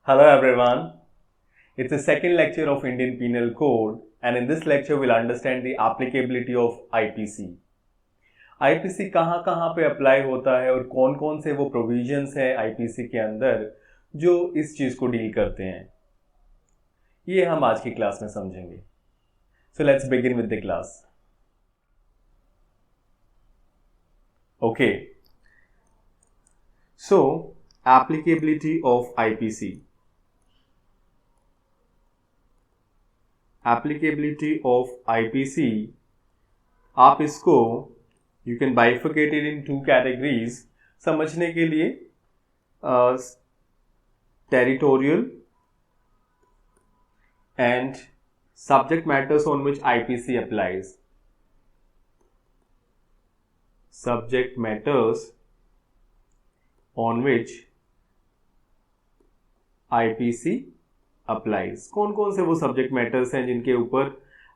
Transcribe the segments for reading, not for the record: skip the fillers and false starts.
Hello everyone. It's the second lecture of Indian Penal Code, and in this lecture we'll understand the applicability of IPC. IPC कहाँ कहाँ पे apply होता है और कौन कौन से वो प्रोविजंस है IPC के अंदर जो इस चीज़ को डील करते हैं, ये हम आज की क्लास में समझेंगे. So let's begin with the class. Okay. So applicability of IPC. Applicability of IPC, आप इसको you can bifurcate it in two categories समझने के लिए. Territorial and subject matters on which IPC applies. Subject matters on which IPC applies. कौन कौन से वो subject matters हैं जिनके ऊपर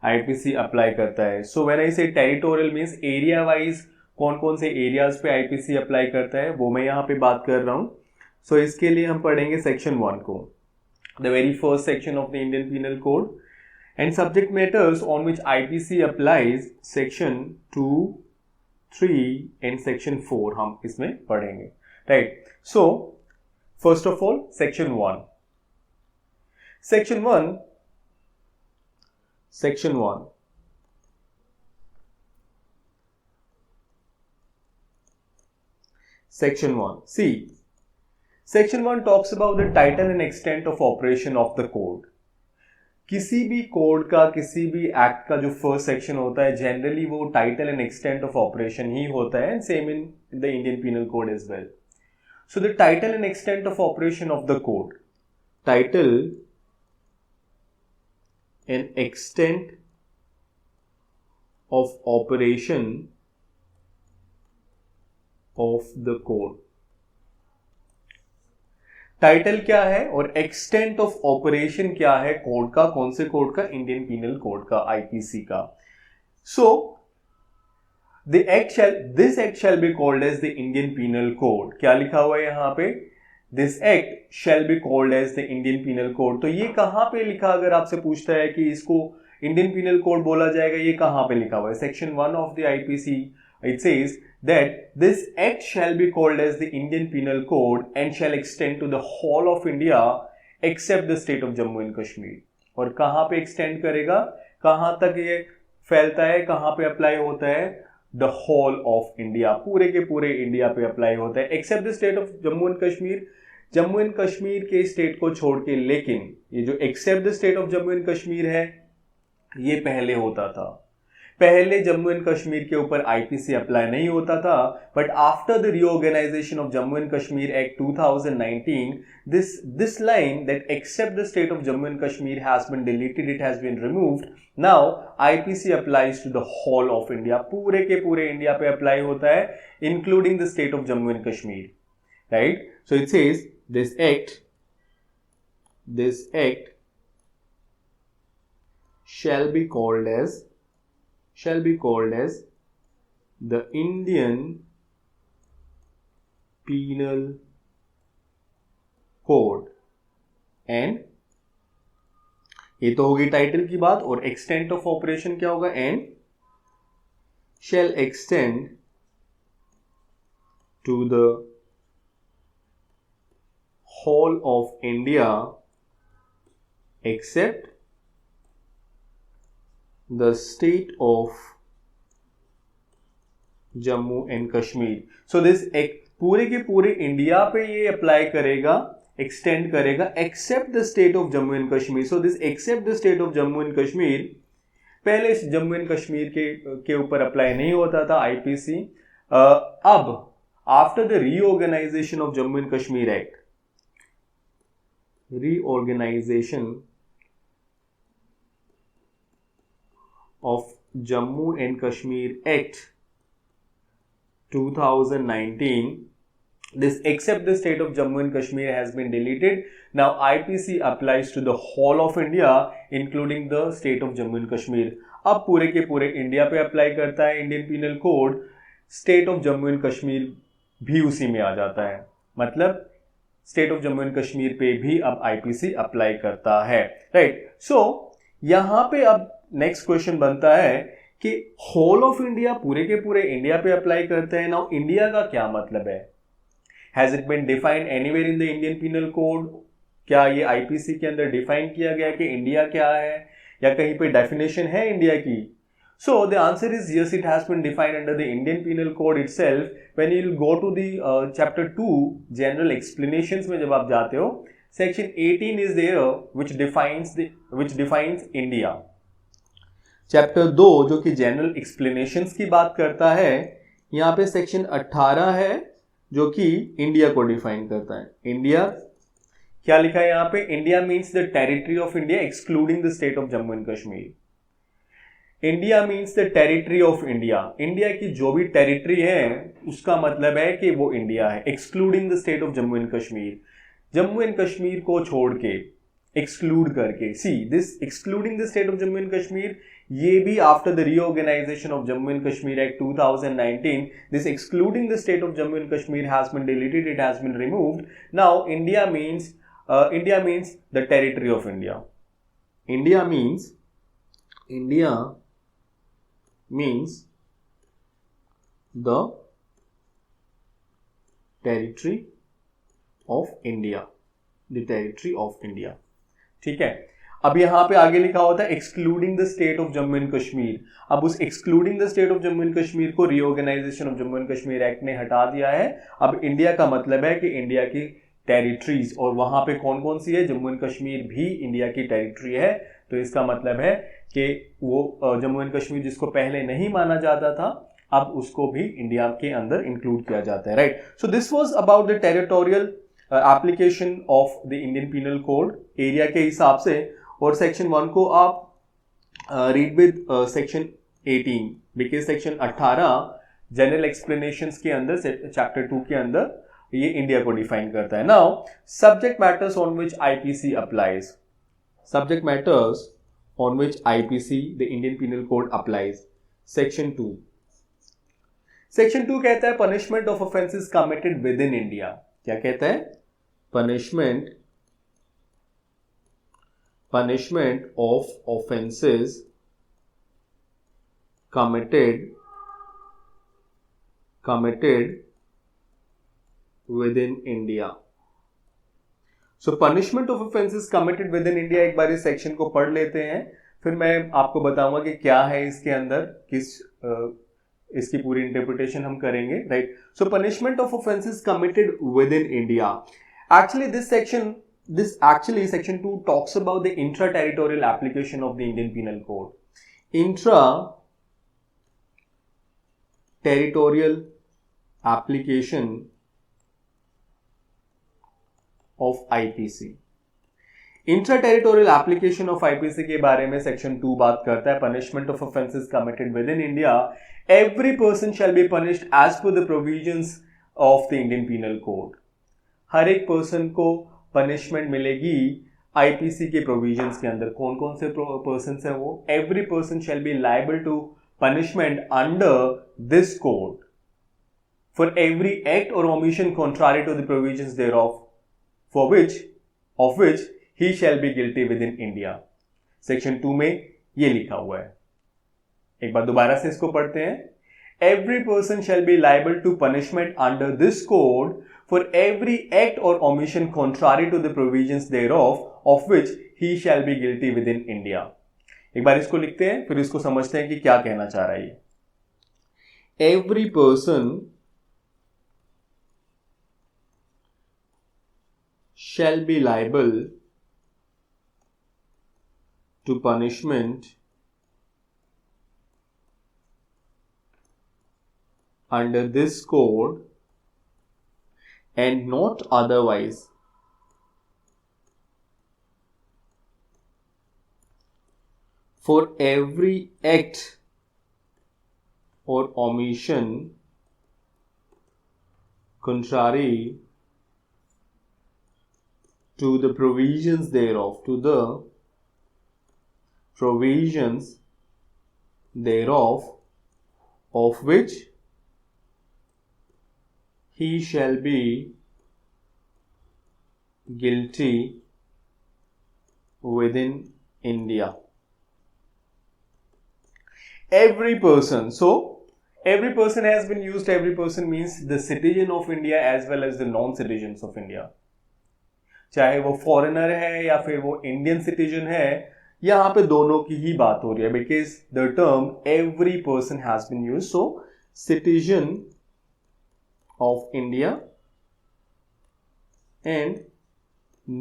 IPC अप्लाई करता है. सो व्हेन आई से टेरिटोरियल मीन्स एरिया वाइज कौन कौन से एरियाज पे IPC अप्लाई करता है वो मैं यहाँ पे बात कर रहा हूँ. सो इसके लिए हम पढ़ेंगे सेक्शन 1 को, the very first section of the Indian penal code, and subject matters on which IPC applies section 2, 3 and section 4 हम इसमें पढ़ेंगे. Right. So first of all section 1. Section 1. Section 1. Section 1. See, Section 1 talks about the title and extent of operation of the code. किसी भी code का, किसी भी act का जो फर्स्ट सेक्शन होता है जनरली वो title and extent of operation ही होता है, and same in the Indian penal code as well. So the title and extent of operation of the code. टाइटल and extent of operation of the code. Title क्या है और extent of operation क्या है code का. कौन से code का? इंडियन पीनल कोड का, IPC का. So this act shall be called as the Indian penal Code. क्या लिखा हुआ है यहां पे? This act shall be called as the Indian Penal Code. तो ये कहाँ पे लिखा, अगर आपसे पूछता है कि इसको इंडियन पीनल कोड बोला जाएगा, ये कहाँ पे लिखा हुआ है? Section 1 of the IPC, it says that this act shall be called as the Indian Penal Code and shall extend to the whole of India except the state of Jammu and Kashmir. और कहाँ पे extend करेगा, कहाँ तक ये फैलता है, कहाँ पे अप्लाई होता है? द होल ऑफ इंडिया, पूरे के पूरे इंडिया पे अप्लाई होता है, except the state of Jammu and Kashmir. Jammu and Kashmir के स्टेट को छोड़ के. लेकिन ये जो except the state of Jammu and Kashmir है ये पहले होता था. पहले जम्मू एंड कश्मीर के ऊपर IPC अप्लाई नहीं होता था, but after the reorganisation of Jammu and Kashmir act 2019, this line that except the state of Jammu and Kashmir has been deleted, it has been removed. Now IPC applies to the whole of India. पूरे के पूरे India पे apply होता है, including the state of Jammu and Kashmir. Right? So it says this act shall be called as the Indian Penal Code. And ये तो होगी title की बात. और एक्सटेंट ऑफ ऑपरेशन क्या होगा? And shall extend to the whole of India except the state of Jammu and Kashmir. So this पूरे के पूरे इंडिया पे ये अप्लाई करेगा, एक्सटेंड करेगा, except the state of Jammu and Kashmir. So this except the state of Jammu and Kashmir, पहले Jammu and Kashmir के ऊपर अप्लाई नहीं होता था IPC. अब after the reorganisation of Jammu and Kashmir act, reorganization of Jammu and Kashmir Act 2019, this except the state of Jammu and Kashmir has been deleted. Now IPC applies to the whole of India including the state of Jammu and Kashmir. अब पूरे के पूरे India पे apply करता है Indian penal Code. State of Jammu and Kashmir भी उसी में आ जाता है. मतलब state of Jammu and Kashmir पे भी अब आईपीसी अप्लाई करता है, राइट। सो यहां पे अब नेक्स्ट क्वेश्चन बनता है कि होल ऑफ इंडिया, पूरे के पूरे इंडिया पे अप्लाई करते हैं। नाउ इंडिया का क्या मतलब है? Has it been defined anywhere in the Indian penal Code? क्या ये आईपीसी के अंदर डिफाइन किया गया कि इंडिया क्या है, या कहीं पे डेफिनेशन है इंडिया की? So the answer is yes, it has been defined under the Indian Penal Code itself. When you go to the chapter 2 general explanations में जब आप जाते हो, section 18 is there which defines India. Chapter 2 जो कि general explanations की बात करता है, यहाँ पे सेक्शन 18 है जो कि इंडिया को डिफाइन करता है। इंडिया क्या लिखा है यहाँ पे? India means the territory of India excluding the state of Jammu and Kashmir. India means the territory of India, India की जो भी टेरिटरी है उसका मतलब है कि वो इंडिया है, excluding the state of Jammu and Kashmir. Jammu and Kashmir को छोड़ के, एक्सक्लूड करके, see this excluding the state of Jammu and Kashmir, ये भी after the reorganisation of Jammu and Kashmir act 2019, this excluding the state of Jammu and Kashmir has been deleted, it has been removed. Now India means the territory of India. India means the territory of India, the territory of India, ठीक है। अब यहां पे आगे लिखा होता है excluding the state of Jammu and Kashmir. अब उस excluding the state of Jammu and Kashmir को reorganisation of Jammu and Kashmir act ने हटा दिया है। अब इंडिया का मतलब है कि इंडिया की टेरिटरीज, और वहां पे कौन कौन सी है? जम्मू एंड कश्मीर भी इंडिया की टेरिटरी है। तो इसका मतलब है कि वो जम्मू एंड कश्मीर जिसको पहले नहीं माना जाता था, अब उसको भी इंडिया के अंदर इंक्लूड किया जाता है, right. So this was about the territorial application of the Indian penal code area के हिसाब से। और सेक्शन 1 को आप read with section 18, because section 18 general explanations के अंदर, चैप्टर 2 के अंदर ये इंडिया को डिफाइन करता है। Now subject matters on which IPC applies, subject matters on which IPC, the Indian Penal Code, applies. Section 2. Section 2 कहता है punishment of offences committed within India. क्या कहता है? punishment of offences committed within India. So punishment of offences committed within India, एक बार इस section को पढ़ लेते हैं, फिर मैं आपको बताऊंगा कि क्या है इसके अंदर, इसकी पूरी इंटरप्रिटेशन हम करेंगे, right. So punishment of offences committed within India, actually section 2 talks about the intra territorial application of the Indian penal code. Intra territorial application of IPC, intra territorial application of IPC के बारे में section 2 बात करता है। Punishment of offences committed within India, every person shall be punished as per the provisions of the Indian penal code. हर एक person को punishment मिलेगी आईपीसी के प्रोविजंस के अंदर। कौन कौन से पर्सन है वो? Every person shall be liable to punishment under this code for every act और omission contrary to the provisions thereof, of which he shall be guilty within India. Section 2 में ये लिखा हुआ है। एक बार दोबारा से इसको पढ़ते हैं। Every person shall be liable to punishment under this code for every act or omission contrary to the provisions thereof, of which he shall be guilty within India. एक बार इसको लिखते हैं, फिर इसको समझते हैं कि क्या कहना चाह रहा है ये। Every person shall be liable to punishment under this code and not otherwise for every act or omission contrary to the provisions thereof, of which he shall be guilty within India. Every person. So every person has been used. Every person means the citizen of India as well as the non-citizens of India. चाहे वो foreigner है या फिर वो Indian citizen है, यहां पे दोनों की ही बात हो रही है, because the term every person has been used. So citizen of India and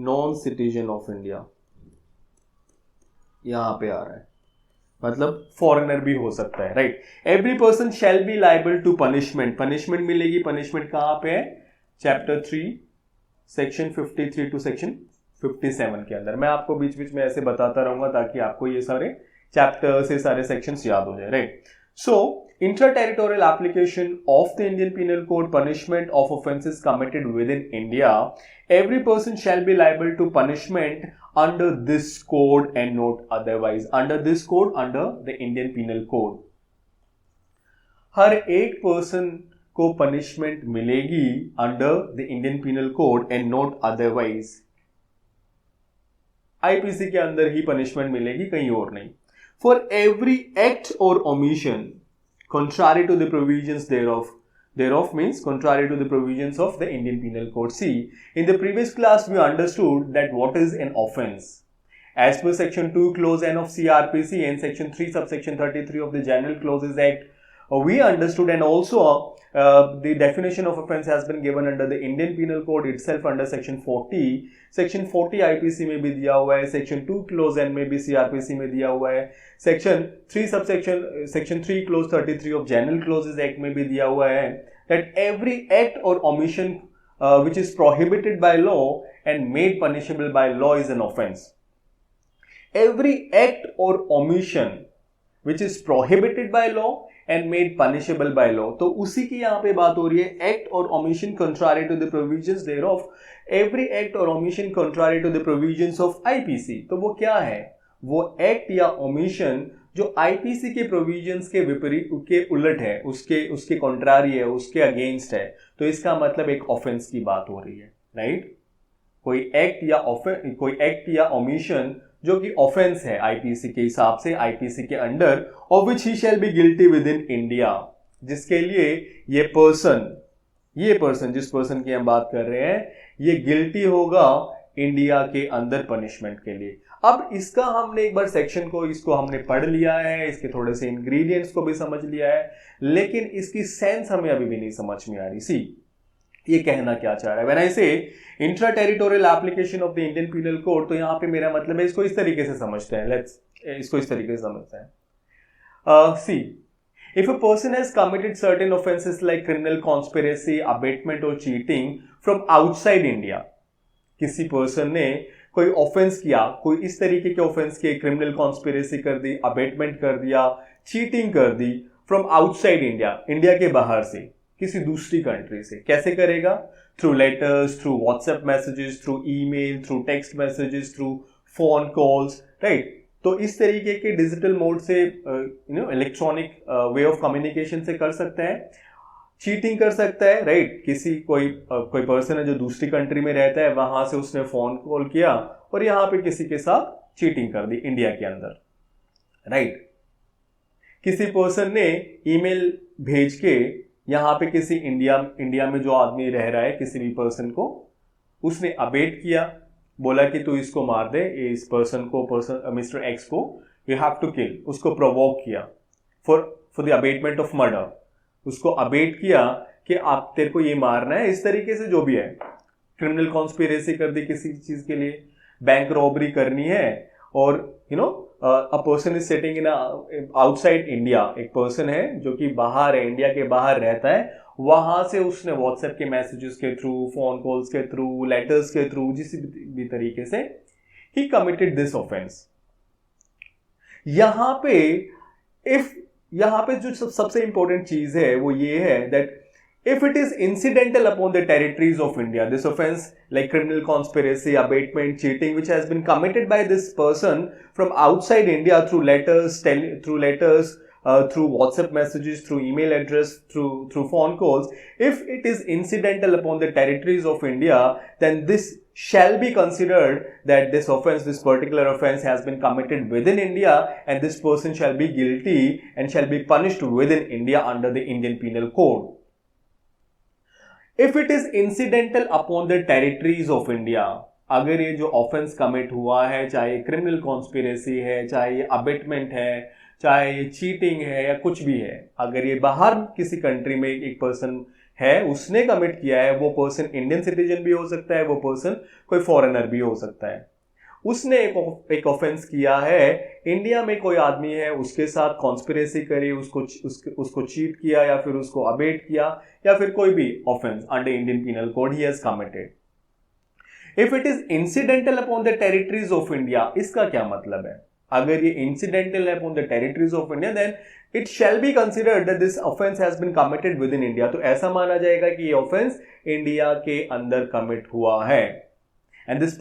non citizen of India यहां पे आ रहा है, मतलब फॉरेनर भी हो सकता है, right. Every person shall be liable to punishment. Punishment मिलेगी. पनिशमेंट कहां पे है? चैप्टर 3 सेक्शन 53 टू सेक्शन 57 के अंदर. मैं आपको बीच बीच में ऐसे बताता रहूंगा ताकि आपको ये सारे चैप्टर्स, ये सारे सेक्शंस याद हो जाए, right. So intra territorial application of the Indian penal Code, punishment of offences committed within India. Every person shall be liable to punishment under this code and not otherwise. Under this code, under the Indian Penal Code. हर एक person को punishment मिलेगी under the Indian penal code and not otherwise. IPC के अंदर ही punishment मिलेगी, कहीं और नहीं. फॉर एवरी एक्ट और omission contrary to the provisions thereof means contrary to the provisions of the Indian Penal Code. See, in the previous class we understood that what is an offense. As per section 2 clause N of CRPC and section 3 subsection 33 of the General Clauses Act, we understood, and also the definition of offense has been given under the Indian Penal Code itself under section 40. Section 40 IPC में भी दिया हुआ है, section 2 clause N में भी CRPC में दिया हुआ है, section 3 clause 33 of General Clauses Act में भी दिया हुआ है, that every act or omission which is prohibited by law and made punishable by law is an offense. Every act or omission which is prohibited by law and made punishable by law. तो उसी की यहाँ पे बात हो रही है. Act or omission contrary to the provisions thereof. Every act or omission contrary to the provisions of IPC. तो वो क्या है? वो act या omission जो IPC के provisions के विपरीत, के उलट है, उसके contrary है, उसके against है, तो इसका मतलब एक offense की बात हो रही है, right? कोई act या omission जो कि ऑफेंस है आईपीसी के हिसाब से, आईपीसी के under, of which he shall be guilty with in India, जिसके लिए ये पर्सन जिस पर्सन की हम बात कर रहे हैं, ये गिल्टी होगा इंडिया के अंदर पनिशमेंट के लिए. अब इसका हमने एक बार सेक्शन को इसको हमने पढ़ लिया है, इसके थोड़े से इंग्रेडिएंट्स को भी समझ लिया है, लेकिन इसकी सेंस हमें अभी भी नहीं समझ में आ रही. सी, ये कहना क्या चाह रहा है when I say intra territorial application of the Indian penal Code, तो यहां पे मेरा मतलब है इसको इस तरीके से समझते हैं. इसको इस तरीके से समझते हैं. See, if a person has committed certain offences like criminal conspiracy, abetment और चीटिंग फ्रॉम आउटसाइड इंडिया. किसी पर्सन ने कोई ऑफेंस किया, कोई इस तरीके के ऑफेंस किए, क्रिमिनल कॉन्स्पिरेसी कर दी, अबेटमेंट कर दिया, चीटिंग कर दी, फ्रॉम आउटसाइड इंडिया, इंडिया के बाहर से, किसी दूसरी कंट्री से. कैसे करेगा? Through letters, through WhatsApp messages, through email, through text messages, through phone calls, right. तो इस तरीके के डिजिटल मोड से, इलेक्ट्रॉनिक वे ऑफ कम्युनिकेशन से कर सकते हैं. चीटिंग कर सकता है, राइट. कोई पर्सन है जो दूसरी कंट्री में रहता है, वहां से उसने फोन कॉल किया और यहाँ पे किसी के साथ चीटिंग कर दी इंडिया के अंदर, राइट. किसी पर्सन ने ईमेल भेज के यहाँ पे किसी इंडिया में जो आदमी रह रहा है, किसी भी पर्सन को उसने अबेट किया, बोला कि तू इसको मार दे, इस पर्सन को, मिस्टर एक्स को यू हैव टू किल. उसको प्रोवोक किया for the abetment of murder. उसको अबेट किया कि आप, तेरे को ये मारना है, इस तरीके से जो भी है. क्रिमिनल कॉन्स्पिरेसी कर दी किसी चीज के लिए, बैंक रॉबरी करनी है, और a person is sitting in outside India. एक पर्सन है जो कि बाहर है, इंडिया के बाहर रहता है, वहां से उसने व्हाट्सएप के मैसेजेस के थ्रू, फोन कॉल्स के थ्रू, लेटर्स के थ्रू, जिस भी तरीके से ही कमिटेड दिस ऑफेंस. यहां पे जो सबसे इंपॉर्टेंट चीज है वो ये है that if it is incidental upon the territories of India, this offense like criminal conspiracy, abatement, cheating, which has been committed by this person from outside India through letters, through WhatsApp messages, through email address, through phone calls, if it is incidental upon the territories of India, then this shall be considered that this offense, this particular offense has been committed within India, and this person shall be guilty and shall be punished within India under the Indian Penal Code. If it is incidental upon the territories of India, अगर ये जो offence commit हुआ है, चाहे criminal conspiracy है, चाहे ये abetment है, चाहे ये चीटिंग है या कुछ भी है, अगर ये बाहर किसी कंट्री में एक पर्सन है उसने कमिट किया है, वो पर्सन इंडियन सिटीजन भी हो सकता है, वो पर्सन कोई फॉरेनर भी हो सकता है, उसने एक ऑफेंस किया है, इंडिया में कोई आदमी है उसके साथ कॉन्स्पिरेसी करी, उसको चीट किया या फिर उसको अबेट किया या फिर कोई भी offence under Indian penal code ही has committed. If it is incidental upon the territories of India, इसका क्या मतलब है? अगर ये इंसिडेंटल है upon the territories of India, then it shall be considered that this offence has been committed within India. तो ऐसा माना जाएगा कि ये ऑफेंस इंडिया के अंदर कमिट हुआ है. And this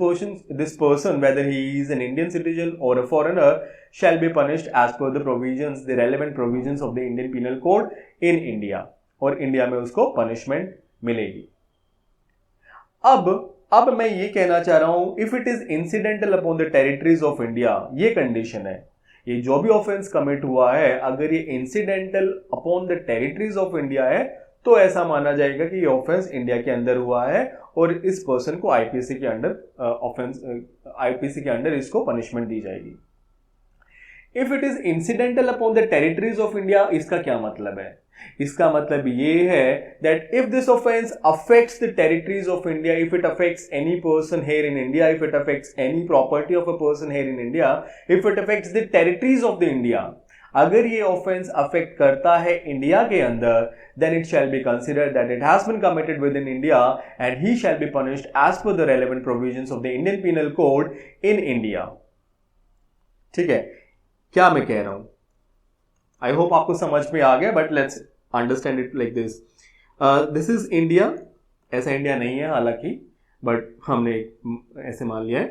person, whether he is an Indian citizen or a foreigner, shall be punished as per the provisions, the relevant provisions of the Indian Penal Code in India. और India में उसको punishment मिलेगी. अब मैं ये कहना चाह रहा हूं, if it is incidental upon the territories of India, ये कंडीशन है, ये जो भी ऑफेंस कमिट हुआ है अगर ये incidental upon the territories of India है, तो ऐसा माना जाएगा कि ये ऑफेंस इंडिया के अंदर हुआ है और इस पर्सन को आईपीसी के अंडर इसको पनिशमेंट दी जाएगी. If it is incidental upon the territories of India, इसका क्या मतलब है? इसका मतलब ये है that if this offence affects the territories of India, if it affects any person here in India, if it affects any property of a person here in India, if it affects the territories of the India, अगर ये offence affect करता है India के अंदर, then it shall be considered that it has been committed within India and he shall be punished as per the relevant provisions of the Indian Penal Code in India. ठीक है, क्या मैं कह रहा हूं? आई होप आपको समझ में आ गया, but let's understand it like this. This is India. ऐसा इंडिया नहीं है हालांकि, बट हमने ऐसे मान लिया है.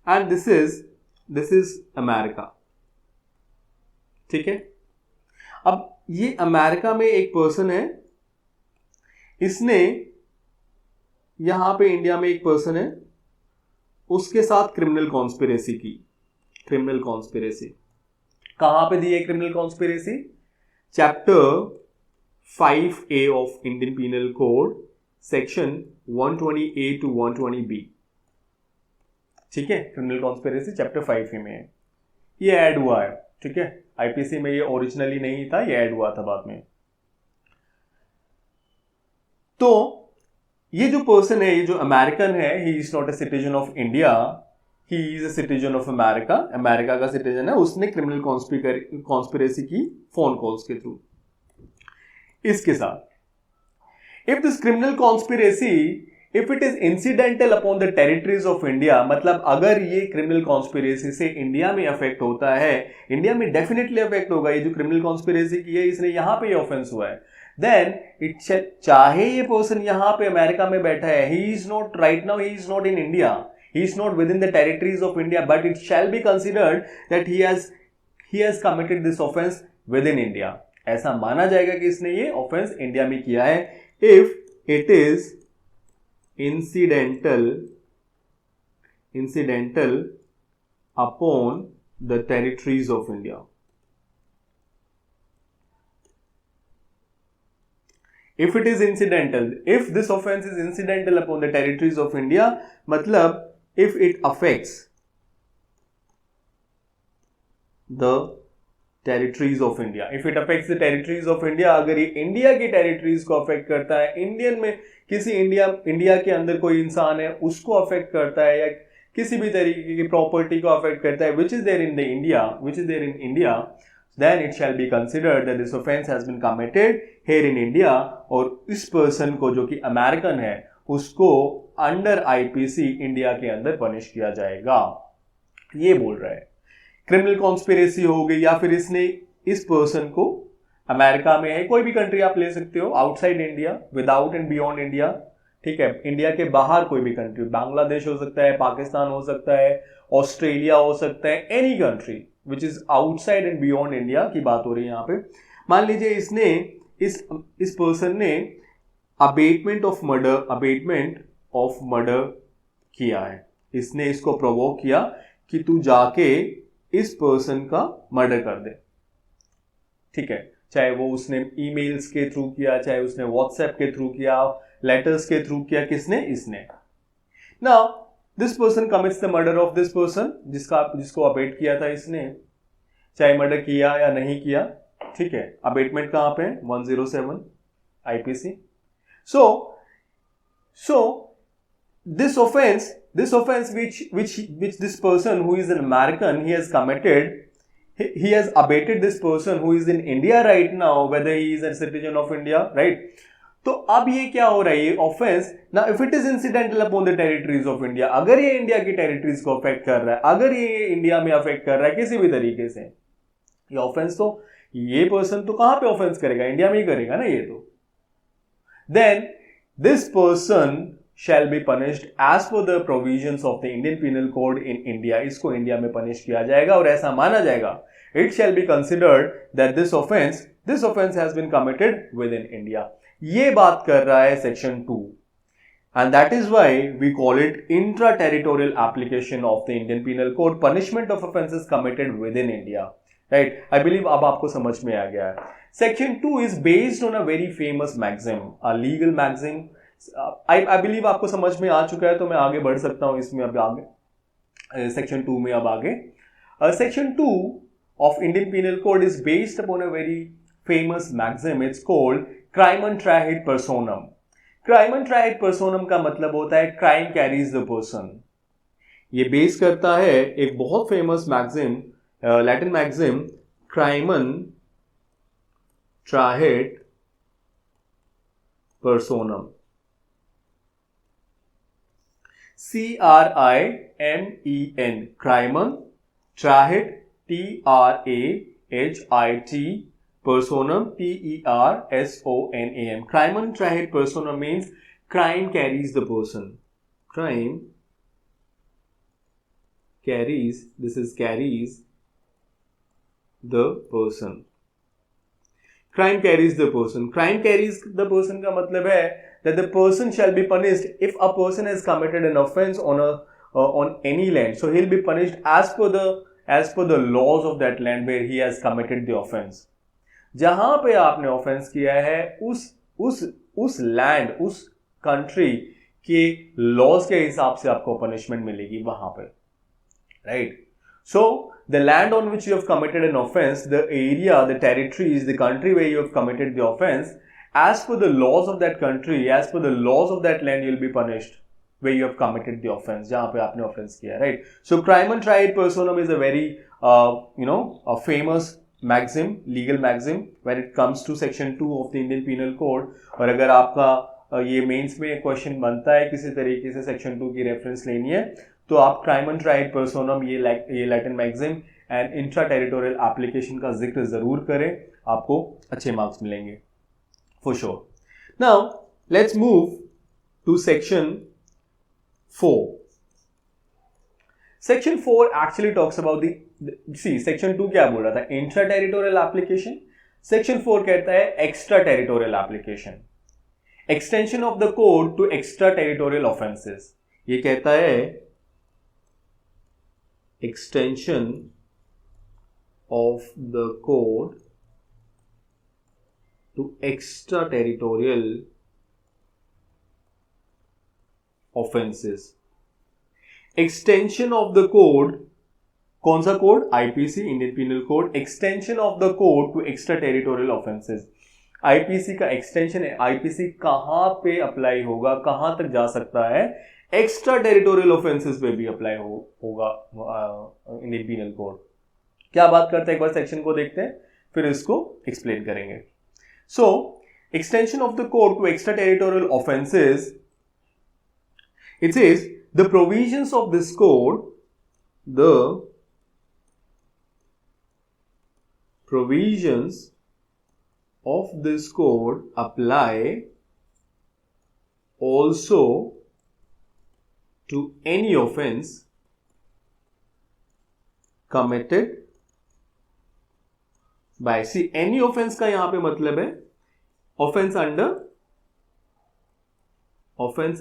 And this is America. ठीक है, अब ये अमेरिका में एक पर्सन है, इसने यहां पे इंडिया में एक पर्सन है, उसके साथ क्रिमिनल कॉन्स्पिरेसी की. क्रिमिनल कॉन्स्पिरेसी कहां पे दी है? Criminal conspiracy chapter 5A of Indian penal Code, section 120A to 120B. ठीक है, क्रिमिनल कॉन्स्पिरेसी चैप्टर 5A में है. ये ऐड हुआ है. ठीक है, आईपीसी में ये ओरिजिनली नहीं था, ये ऐड हुआ था बाद में. तो ये जो पर्सन है, ये जो अमेरिकन है, he is not a citizen of India, he is a citizen of America. America का सिटीजन है. उसने क्रिमिनल कॉन्स्पिरेसी की फोन कॉल्स के थ्रू इसके साथ. If this criminal conspiracy, if it is incidental upon the territories of India, मतलब अगर ये क्रिमिनल कॉन्स्पिरेसी से इंडिया में अफेक्ट होता है, इंडिया में डेफिनेटली अफेक्ट होगा. ये जो क्रिमिनल कॉन्स्पिरेसी की है, इसने यहां पे ऑफेंस हुआ है, देन इट चाहे ये पर्सन यहां पे अमेरिका में बैठा है, he is not right now, he is not in India, he is not with in the territories of India, but it shall be considered that he has committed this offence with in India. ऐसा माना जाएगा कि इसने ये offence India में किया है, if it is incidental upon the territories of India. If it is incidental, if this offense is incidental upon the territories of India, मतलब if it affects the territories of India, if it affects the territories of India, अगर ये India की territories को affect करता है, Indian में किसी India के अंदर कोई इंसान है उसको अफेक्ट करता है, या किसी भी तरीके की प्रॉपर्टी को अफेक्ट करता है which is there in India, then it shall be considered that this offence has been committed here in India, और इस पर्सन को जो कि अमेरिकन है उसको अंडर आईपीसी इंडिया के अंदर पनिश किया जाएगा. ये बोल रहा है. क्रिमिनल कॉन्स्पिरेसी हो गई, या फिर इसने इस पर्सन को, अमेरिका में है, कोई भी कंट्री आप ले सकते हो outside India, without and beyond India. ठीक है, इंडिया के बाहर कोई भी कंट्री, बांग्लादेश हो सकता है, पाकिस्तान हो सकता है, ऑस्ट्रेलिया हो सकता है, any country, which is outside and beyond India की बात हो रही है यहाँ पे। मान लीजिए इसने इस पर्सन ने अबेटमेंट ऑफ मर्डर किया है, इसने इसको प्रोवोक किया कि तू जाके इस पर्सन का मर्डर कर दे, ठीक है, चाहे वो उसने ईमेल्स के थ्रू किया, चाहे उसने व्हाट्सएप के थ्रू किया, लेटर्स के थ्रू किया, किसने, इसने। Now this person commits the murder of this person, जिसको अबेट किया था इसने, चाहे मर्डर किया या नहीं किया, ठीक है। अबेटमेंट कहां पे है, 107 IPC. So this offense which this person who is an American, he has committed, he has abated this person who is in India right now, whether he is a citizen of India, right? तो अब ये क्या हो रहा है, ये offence ना, if it is incidental upon the territories of India, अगर ये इंडिया की टेरिटरीज को अफेक्ट कर रहा है, अगर ये इंडिया में अफेक्ट कर रहा है किसी भी तरीके से, ये ऑफेंस तो ये पर्सन तो कहां पे ऑफेंस करेगा, इंडिया में ही करेगा ना ये तो। Then this person shall be punished as per the provisions of the Indian Penal Code in India, इसको इंडिया में पनिश किया जाएगा और ऐसा माना जाएगा, it shall be considered that this offense has been committed within India। ये बात कर रहा है section 2, and that is why we call it intra-territorial application of the Indian Penal Code, punishment of offenses committed within India, right? I believe अब आपको समझ में आ गया है। Section 2 is based on a very famous maxim, a legal maxim। I believe आपको समझ में आ चुका है, तो मैं आगे बढ़ सकता हूं इसमें अब आगे सेक्शन 2 में। अब आगे section 2 of Indian penal code is based upon a very famous maxim, it's called crimen trahit personam. Crimen trahit personam का मतलब होता है क्राइम कैरीज द पर्सन। ये बेस करता है एक बहुत famous maxim, Latin maxim, crimen trahit personam, CRIMEN, crimen trahit, TRAHIT, personam, PERSONAM। Crimen trahit personam means crime carries the person, crime carries, this is carries the person, crime carries the person। crime carries the person का मतलब है that the person shall be punished if a person has committed an offense on any land, so he'll be punished as per the laws of that land where he has committed the offense। जहां पे आपने offence किया है उस land, उस country के laws के हिसाब से आपको पनिशमेंट मिलेगी वहां पे, right. So the land on which you have committed an offense, the area, the territory is the country where you have committed the offense, as per the laws of that country, as per the laws of that land, you'll be punished where you have committed the offense, जहां पे आपने offense किया, right? So crimen triad personam is a very a famous maxim, legal maxim when it comes to section 2 of the Indian Penal Code। और अगर आपका ये mains में question बनता है किसी तरीके से सेक्शन 2 की रेफरेंस लेनी है, तो आप क्राइमन ट्राइड पर्सोनम, ये Latin maxim and intra territorial application का जिक्र जरूर करें, आपको अच्छे मार्क्स मिलेंगे for sure. Now let's move to section 4। Section 4 actually talks about section 2 क्या बोल रहा था, इंट्रा टेरिटोरियल एप्लीकेशन। सेक्शन 4 कहता है extra territorial application, extension of the code to extra territorial offences. ये कहता है extension of the code to extraterritorial offenses। extension of the code, कौन सा code, IPC, Indian penal code. Extension of the code to extraterritorial offences, IPC का extension है। IPC कहां पे apply होगा, कहां तक जा सकता है, एक्स्ट्रा टेरिटोरियल ऑफेंसेस पे भी अप्लाई होगा इंडियन पीनल कोड। क्या बात करते हैं, एक बार सेक्शन को देखते हैं फिर इसको एक्सप्लेन करेंगे। So extension of the code to extra territorial offences, it says the provisions of this code, the provisions of this code apply also to any offense committed by, see any offence का यहां पे मतलब है offence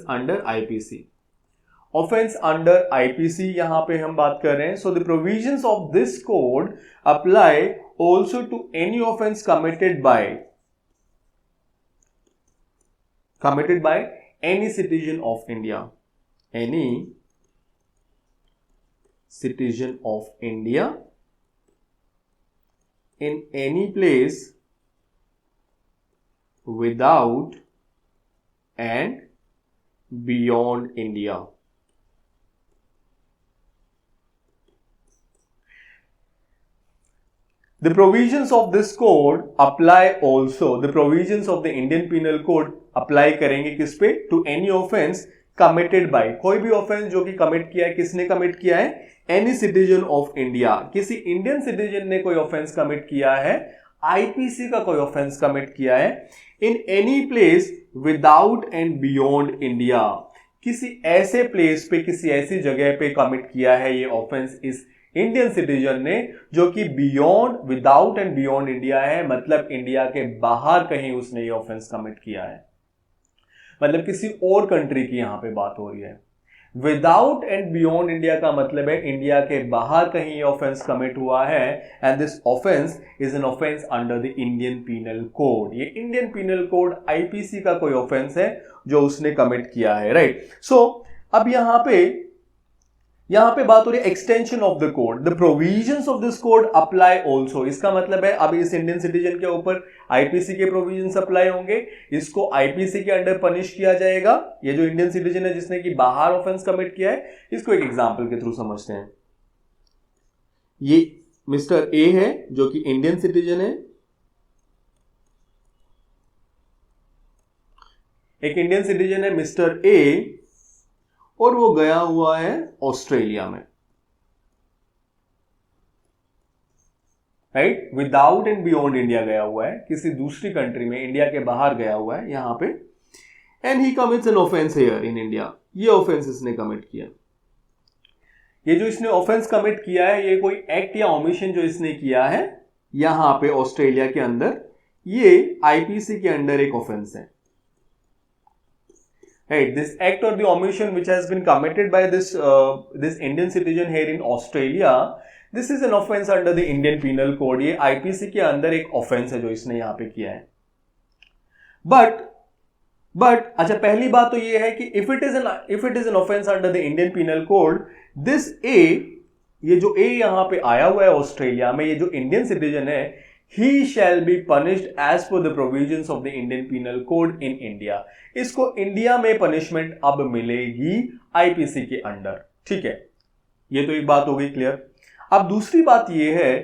under IPC, offence under IPC यहां पे हम बात कर रहे हैं. So the provisions of this code apply also to any offence committed by any citizen of India, any citizen of India in any place without and beyond India. The provisions of this code apply also, the provisions of the Indian Penal Code apply करेंगे किस पे? To any offense committed by, कोई भी offense जो कि commit किया है, किसने commit किया है? Any citizen of India, किसी Indian citizen ने कोई offense commit किया है, IPC का कोई offense commit किया है, in any place without and beyond India, किसी ऐसे place पे, किसी ऐसी जगह पे commit किया है ये offense इस इंडियन सिटीजन ने, जो कि beyond, without and beyond India है, मतलब इंडिया के बाहर कहीं उसने ये ऑफेंस कमिट किया है, मतलब किसी और कंट्री की यहां पे बात हो रही है. विदाउट एंड बियॉन्ड इंडिया का मतलब है इंडिया के बाहर कहीं ये ऑफेंस कमिट हुआ है, and this offence is an offence under the Indian penal Code. ये इंडियन पीनल कोड आईपीसी का कोई ऑफेंस है जो उसने कमिट किया है, राइट. सो अब यहां पे बात हो रही है extension of the code. The provisions of this code apply also, इसका मतलब है अब इस इंडियन सिटीजन के ऊपर आईपीसी के प्रोविजंस अप्लाई होंगे, इसको आईपीसी के अंडर पनिश किया जाएगा. ये जो इंडियन सिटीजन है जिसने कि बाहर ऑफेंस कमिट किया है, इसको एक एग्जांपल के थ्रू समझते हैं. ये मिस्टर ए है जो कि इंडियन सिटीजन है, एक इंडियन सिटीजन है मिस्टर ए, और वो गया हुआ है ऑस्ट्रेलिया में, right. Without and beyond India गया हुआ है, किसी दूसरी कंट्री में, इंडिया के बाहर गया हुआ है यहां पे, and he commits an offence here in India. ये ऑफेंस इसने कमिट किया. ये जो इसने ऑफेंस कमिट किया है, ये कोई एक्ट या ओमिशन जो इसने किया है यहां पे ऑस्ट्रेलिया के अंदर, ये आईपीसी के अंडर एक ऑफेंस है. Right, this act or the omission which has been committed by this Indian citizen here in Australia, this is an offence under the Indian Penal Code. ये IPC के अंदर एक offence है जो इसने यहाँ पे किया है. But अच्छा, पहली बात तो ये है कि if it is an offence under the Indian Penal Code, this A, ये जो A यहाँ पे आया हुआ है ऑस्ट्रेलिया में, ये जो इंडियन सिटीजन है, he shall be punished as per the provisions of the Indian Penal Code in India. इसको इंडिया में पनिशमेंट अब मिलेगी आईपीसी के अंडर, ठीक है. ये तो एक बात हो गई क्लियर. अब दूसरी बात ये है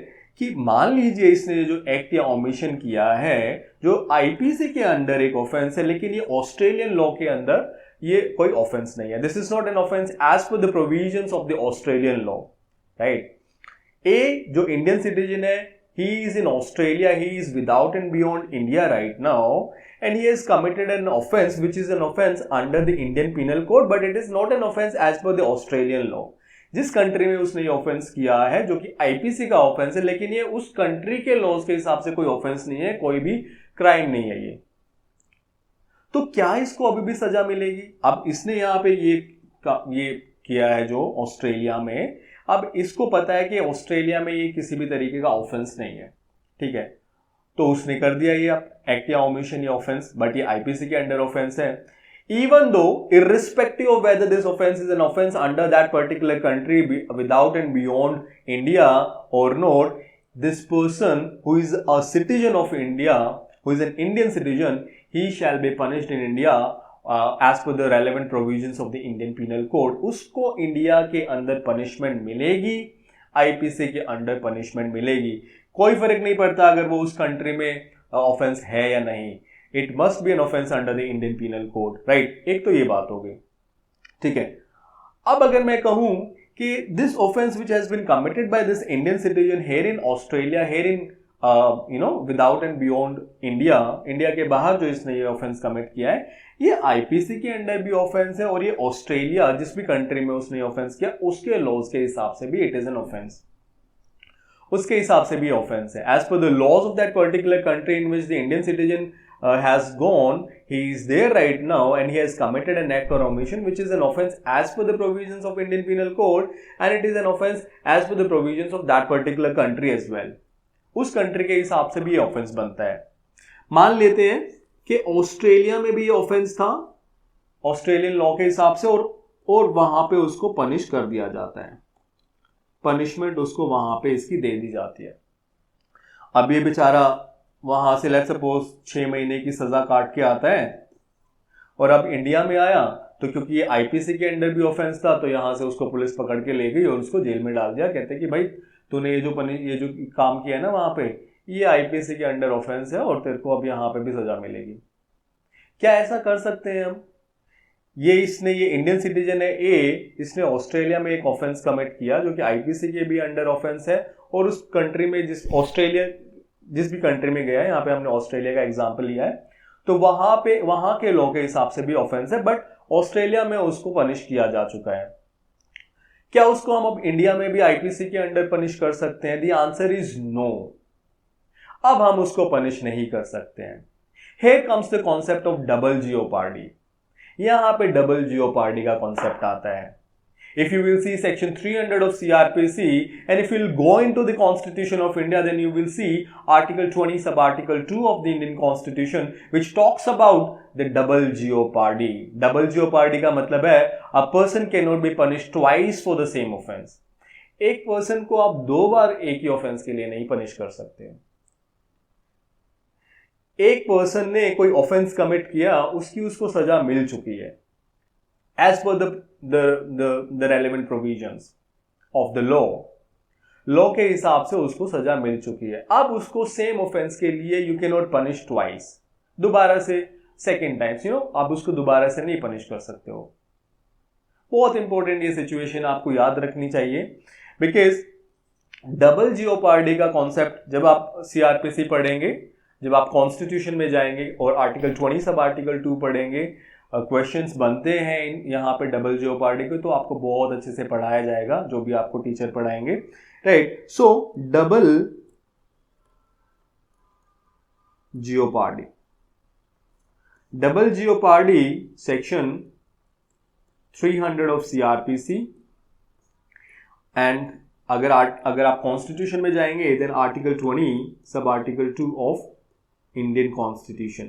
कि मान लीजिए इसने जो एक्ट या ओमिशन किया है जो आईपीसी के अंडर एक ऑफेंस है, लेकिन ये ऑस्ट्रेलियन लॉ के अंदर ये कोई ऑफेंस नहीं है. This is not an offence as per the provisions of the Australian law, right. A जो इंडियन सिटीजन है, he is in Australia, he is without and beyond India right now, and he has committed an offense which is an offense under the Indian Penal Code, but it is not an offense as per the Australian law. जिस country में उसने ये offence किया है जो कि IPC का offence है, लेकिन ये उस कंट्री के लॉज के हिसाब से कोई ऑफेंस नहीं है, कोई भी क्राइम नहीं है ये, तो क्या इसको अभी भी सजा मिलेगी? अब इसने यहाँ पे ये किया है जो ऑस्ट्रेलिया में, अब इसको पता है कि ऑस्ट्रेलिया में ये किसी भी तरीके का ऑफेंस नहीं है, ठीक है, तो उसने कर दिया ये अब एक्ट या ओमिशन या ऑफेंस, बट ये आईपीसी के अंडर ऑफेंस है. Even though irrespective of whether this offense is an offense under that particular country without and beyond India or not, this person who is a citizen of India, who is an Indian citizen, he shall be punished in India as per the relevant provisions of the Indian Penal Code. उसको India के अंदर punishment मिलेगी, IPC के under punishment मिलेगी. कोई फर्क नहीं पड़ता अगर वो उस कंट्री में ऑफेंस है या नहीं, it must be an offence under the Indian penal code, right. एक तो ये बात हो गई, ठीक है. अब अगर मैं कहूं कि this offence which has been committed by this Indian citizen here in Australia, here in without and beyond India, India के बाहर जो इसने ये ऑफेंस कमिट किया है, ये आईपीसी के अंडर भी ऑफेंस है, और ये ऑस्ट्रेलिया जिस भी कंट्री में उसने ऑफेंस किया उसके लॉज के हिसाब से भी इट इज एन ऑफेंस. उसके हिसाब से भी ऑफेंस है. As per the laws of that particular country in which the Indian citizen has gone, he is there right now and he has committed an act or omission which is an offense as per the provisions of Indian Penal Code, and it is an offense as per the provisions of that particular country as well. उस country के हिसाब से भी ये offence बनता है. मान लेते हैं कि ऑस्ट्रेलिया में भी ये ऑफेंस था ऑस्ट्रेलियन लॉ के हिसाब से, और वहां पे उसको पनिश कर दिया जाता है, पनिशमेंट उसको वहां पे इसकी दे दी जाती है. अब ये बेचारा वहां से लेट्स सपोज 6 महीने की सजा काट के आता है और अब इंडिया में आया, तो क्योंकि ये आईपीसी के अंडर भी ऑफेंस था तो यहां से उसको पुलिस पकड़ के ले गई और उसको जेल में डाल दिया. कहते कि भाई तूने ये जो काम किया है ना वहां पे, ये आईपीसी के अंडर ऑफेंस है और तेरे को अब यहां पे भी सजा मिलेगी. क्या ऐसा कर सकते हैं हम? ये इंडियन सिटीजन है ए, इसने ऑस्ट्रेलिया में एक ऑफेंस कमिट किया जो कि आईपीसी के भी अंडर ऑफेंस है, और उस कंट्री में जिस भी कंट्री में गया है, यहाँ पे हमने ऑस्ट्रेलिया का एग्जांपल लिया है, तो वहां के लॉ के हिसाब से भी ऑफेंस है, बट ऑस्ट्रेलिया में उसको पनिश किया जा चुका है. क्या उसको हम अब इंडिया में भी आईपीसी के अंडर पनिश कर सकते हैं? The answer is no. अब हम उसको पनिश नहीं कर सकते हैं. Here comes the concept of double jeopardy. यहां पे डबल जियोपार्डी का कॉन्सेप्ट आता है. If you will see section 300 of CRPC and if you will go into the Constitution of India, then you will see Article 20 sub-Article 2 of the Indian Constitution which talks about the double jeopardy. Double jeopardy का मतलब है a person cannot be punished twice for the same offense. एक person को आप 2 बार एक ही offence के लिए नहीं पनिश कर सकते. एक पर्सन ने कोई ऑफेंस कमिट किया, उसको सजा मिल चुकी है as per the relevant provisions of the law के हिसाब से उसको सजा मिल चुकी है. अब उसको सेम ऑफेंस के लिए you can not punish twice, दोबारा से सेकेंड टाइम्स आप उसको दोबारा से नहीं पनिश कर सकते हो. बहुत इंपॉर्टेंट ये सिचुएशन आपको याद रखनी चाहिए, बिकॉज डबल जियोपार्डी का कॉन्सेप्ट जब आप सीआरपीसी पढ़ेंगे, जब आप कॉन्स्टिट्यूशन में जाएंगे और आर्टिकल 20 सब आर्टिकल 2 पढ़ेंगे, क्वेश्चंस बनते हैं यहाँ पे डबल जियोपार्डी के, तो आपको बहुत अच्छे से पढ़ाया जाएगा जो भी आपको टीचर पढ़ाएंगे. Right, so double jeopardy section 300 of CrPC, and अगर आप कॉन्स्टिट्यूशन में जाएंगे then article 20 sub article 2 of Indian Constitution,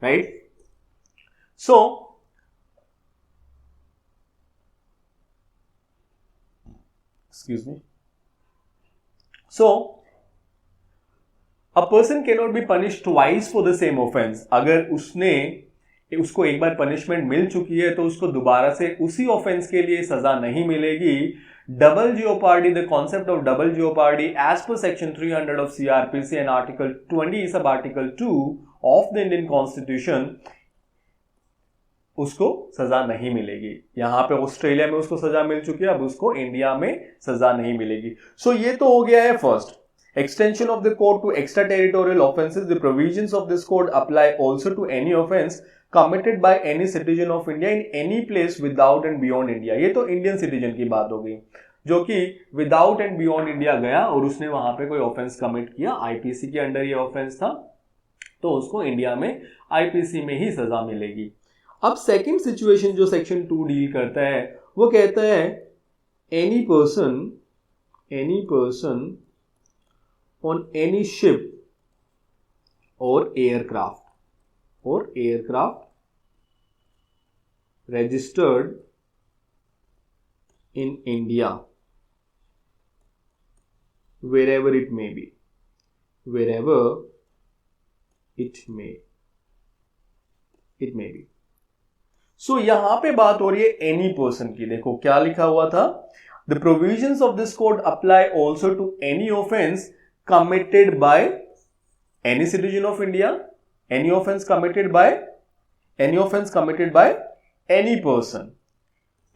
right? So excuse me, so a person cannot be punished twice for the same offense. अगर उसको एक बार punishment मिल चुकी है तो उसको दोबारा से उसी ऑफेंस के लिए सजा नहीं मिलेगी. Double jeopardy, the concept of double jeopardy as per section 300 of CRPC and article 20 sub article 2 of the Indian Constitution, उसको सजा नहीं मिलेगी. यहां पे ऑस्ट्रेलिया में उसको सजा मिल चुकी है, अब उसको इंडिया में सजा नहीं मिलेगी. सो ये तो हो गया है first. Extension of the code to extraterritorial offenses. The provisions of this code apply also to any offense committed by any citizen of India in any place without and beyond India. ये तो Indian citizen की बात हो गई, जो कि without and beyond India गया और उसने वहां पे कोई ऑफेंस कमिट किया, आईपीसी के अंडर ये ऑफेंस था, तो उसको इंडिया में आईपीसी में ही सजा मिलेगी. अब सेकंड सिचुएशन जो सेक्शन 2 डील करता है वो कहता है any person on any ship or aircraft registered in India, wherever it may be, so यहां पे बात हो रही है एनी पर्सन की. देखो क्या लिखा हुआ था, the provisions of this code apply also to any offense committed by any citizen of India, any offense committed by any person.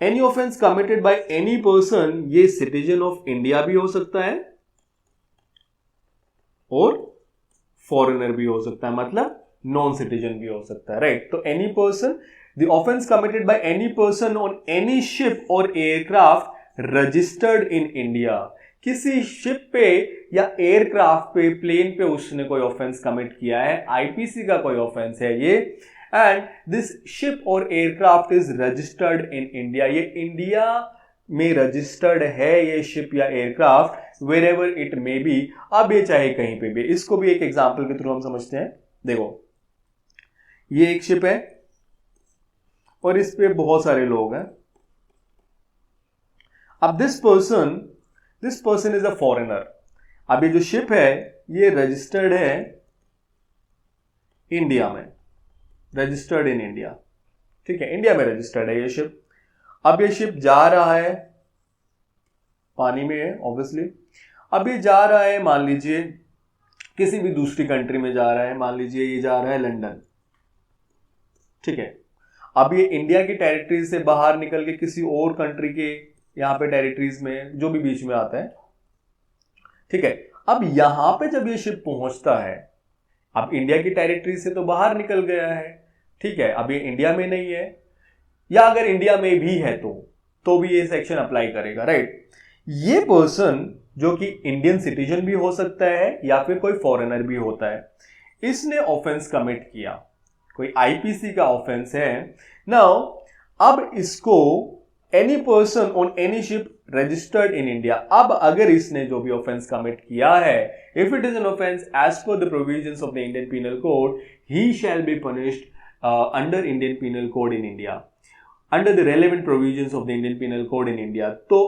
Any offense committed by any person, ये citizen of India भी हो सकता है और foreigner भी हो सकता है, मतलब नॉन सिटीजन भी हो सकता है. राइट, तो any person, the offense committed by any person on any ship or aircraft registered in India, किसी शिप पे या एयरक्राफ्ट पे, प्लेन पे उसने कोई ऑफेंस कमिट किया है, आईपीसी का कोई ऑफेंस है ये, एंड दिस शिप और aircraft is registered in India, ये इंडिया में रजिस्टर्ड है ये शिप या aircraft, wherever it may be, अब ये चाहे कहीं पे भी। इसको भी एक एग्जाम्पल के थ्रू हम समझते हैं। देखो ये एक शिप है और इस पे बहुत सारे लोग हैं। अब this person is a foreigner. अब ये जो शिप है ये रजिस्टर्ड है इंडिया में, रजिस्टर्ड इन इंडिया, ठीक है, इंडिया में रजिस्टर्ड है ये शिप। अब ये शिप जा रहा है, पानी में है ऑब्वियसली, अब ये जा रहा है, मान लीजिए किसी भी दूसरी कंट्री में जा रहा है, मान लीजिए ये जा रहा है लंदन, ठीक है। अब ये इंडिया की टेरिटरी से बाहर निकल के किसी और कंट्री के यहां पे टेरिटरीज में, जो भी बीच में आता है, ठीक है। अब यहां पे जब ये शिप पहुंचता है, अब इंडिया की टेरिटरी से तो बाहर निकल गया है, ठीक है, अब ये इंडिया में नहीं है, या अगर इंडिया में भी है तो भी ये सेक्शन अप्लाई करेगा, राइट। ये पर्सन जो कि इंडियन सिटीजन भी हो सकता है या फिर कोई फॉरेनर भी होता है, इसने ऑफेंस कमिट किया, कोई आईपीसी का ऑफेंस है। नाउ अब इसको any person on any ship registered in India, अब अगर इसने जो भी ऑफेंस कमिट किया है, if it is an offence as per the provisions of the Indian penal code, he shall be punished under Indian penal code in India, under the relevant provisions of the Indian penal code in India. तो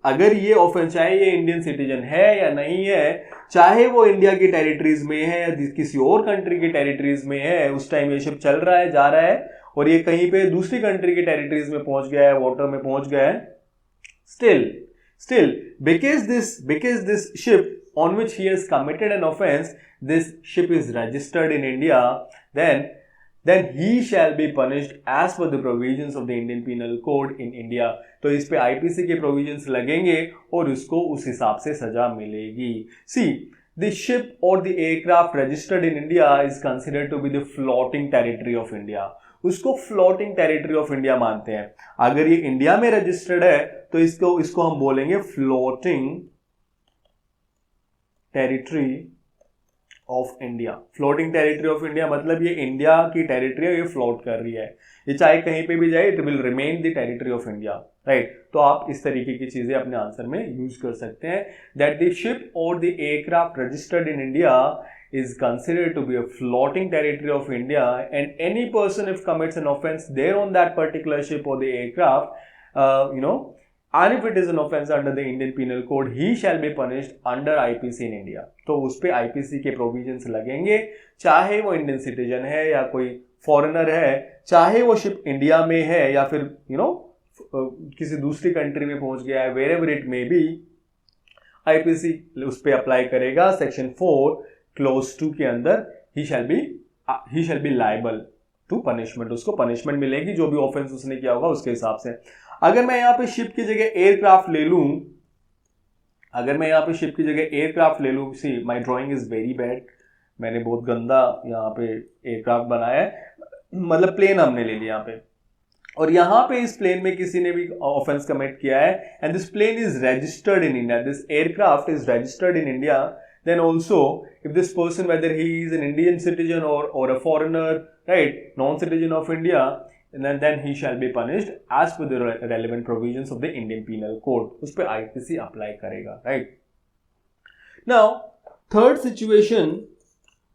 अगर ये offence, चाहे ये Indian citizen है या नहीं है, चाहे वो इंडिया की टेरिटरीज में है या किसी और कंट्री की टेरिटरीज में है, उस टाइम ये शिप चल रहा है, जा रहा है, और ये कहीं पे दूसरी कंट्री की टेरिटरीज में पहुंच गया है, वाटर में पहुंच गया है, still because this ship on which he has committed an offense, this ship is registered in India, then he shall be punished as per the provisions of the Indian Penal Code in India। तो इस पे IPC के provisions लगेंगे और उसको उस हिसाब से सजा मिलेगी। See, the ship or the aircraft registered in India is considered to be the floating territory of India। उसको फ्लोटिंग टेरिटरी ऑफ इंडिया मानते हैं। अगर ये इंडिया में रजिस्टर्ड है तो इसको हम बोलेंगे floating territory of India. Floating territory of India मतलब ये इंडिया की टेरिटरी है, ये फ्लोट कर रही है, ये चाहे कहीं पे भी जाए, it will remain the territory of India, right. तो आप इस तरीके की चीजें अपने आंसर में यूज कर सकते हैं, दैट द शिप और the aircraft registered in India is considered to be a floating territory of India, and any person if commits an offense there on that particular ship or the aircraft, and if it is an offense under the Indian Penal Code, he shall be punished under IPC in India। तो उस पे IPC के provisions लगेंगे, चाहे वो Indian citizen है या कोई फॉरेनर है, चाहे वो शिप इंडिया में है या फिर किसी दूसरी कंट्री में पहुंच गया है, wherever it may be, IPC उस पे अप्लाई करेगा। सेक्शन 4 क्लोज 2 के अंदर ही shall be liable to punishment, उसको पनिशमेंट मिलेगी जो भी ऑफेंस उसने किया होगा उसके हिसाब से। अगर मैं यहाँ पे शिप की जगह एयरक्राफ्ट ले लूं, see my drawing is very bad, मैंने बहुत गंदा यहाँ पे एयरक्राफ्ट बनाया है, मतलब प्लेन हमने ले लिया यहाँ पे, और यहाँ पे इस प्लेन में किसी ने भी ऑफेंस कमिट किया है, and this plane is registered in India, this aircraft is registered in India, then also if this person, whether he is an Indian citizen or a foreigner, right, non-citizen of India, and then he shall be punished as per the relevant provisions of the Indian Penal Code, उस पे IPC apply करेगा, right। Now third situation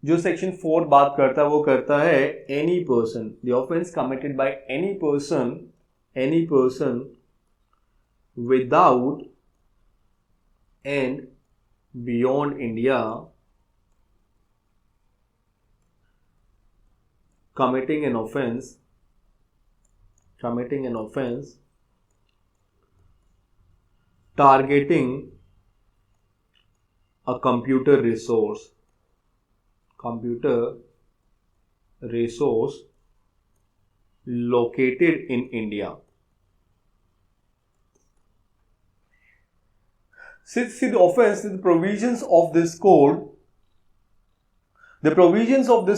जो section 4 बात करता है वो करता है any person, the offense committed by any person without and beyond India committing an offense targeting a computer resource located in India। See the offense, the provisions of this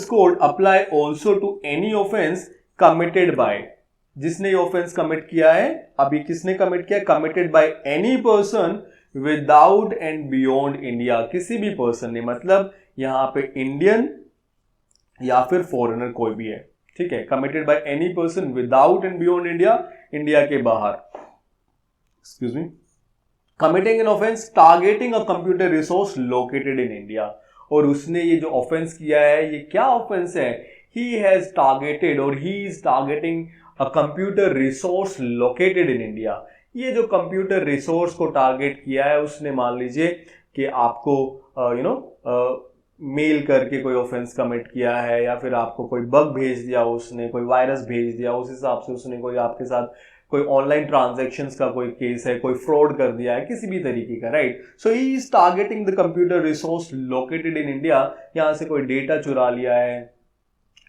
code apply also to any offense committed by, जिसने ये offence commit किया है, अभी किसने commit किया, committed by any person without and beyond India, किसी भी person ने, मतलब यहां पे इंडियन या फिर फॉरेनर कोई भी है, ठीक है, committed by any person without and beyond India, India के बाहर, excuse me, committing an offence targeting a computer resource located in India, और उसने ये जो ऑफेंस किया है, ये क्या ऑफेंस है, ही हैज टारगेटेड और he is targeting a computer resource located in India. ये जो कंप्यूटर रिसोर्स को टारगेट किया है, उसने मान लीजिए कि आपको मेल करके कोई ऑफेंस कमिट किया है, या फिर आपको कोई बग भेज दिया, उसने कोई वायरस भेज दिया, उस हिसाब से उसने कोई आपके साथ कोई ऑनलाइन ट्रांजैक्शंस का कोई केस है, कोई फ्रॉड कर दिया है किसी भी तरीके का, right. So he is targeting the computer resource located in India, यहां से कोई डेटा चुरा लिया है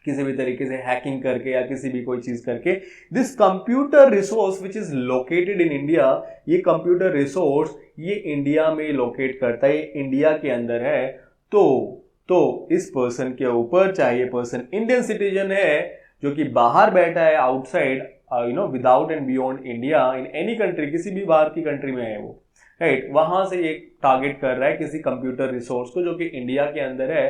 किसी भी तरीके से हैकिंग करके या किसी भी कोई चीज करके। This computer resource which is located in India, ये कंप्यूटर रिसोर्स ये इंडिया में लोकेट करता है, ये इंडिया के अंदर है, तो इस पर्सन के ऊपर, चाहे ये पर्सन इंडियन सिटीजन है जो कि बाहर बैठा है, outside without and beyond India, in any country, किसी भी बाहर की कंट्री में है वो, राइट, वहां से ये टारगेट कर रहा है किसी कंप्यूटर रिसोर्स को जो कि इंडिया के अंदर है,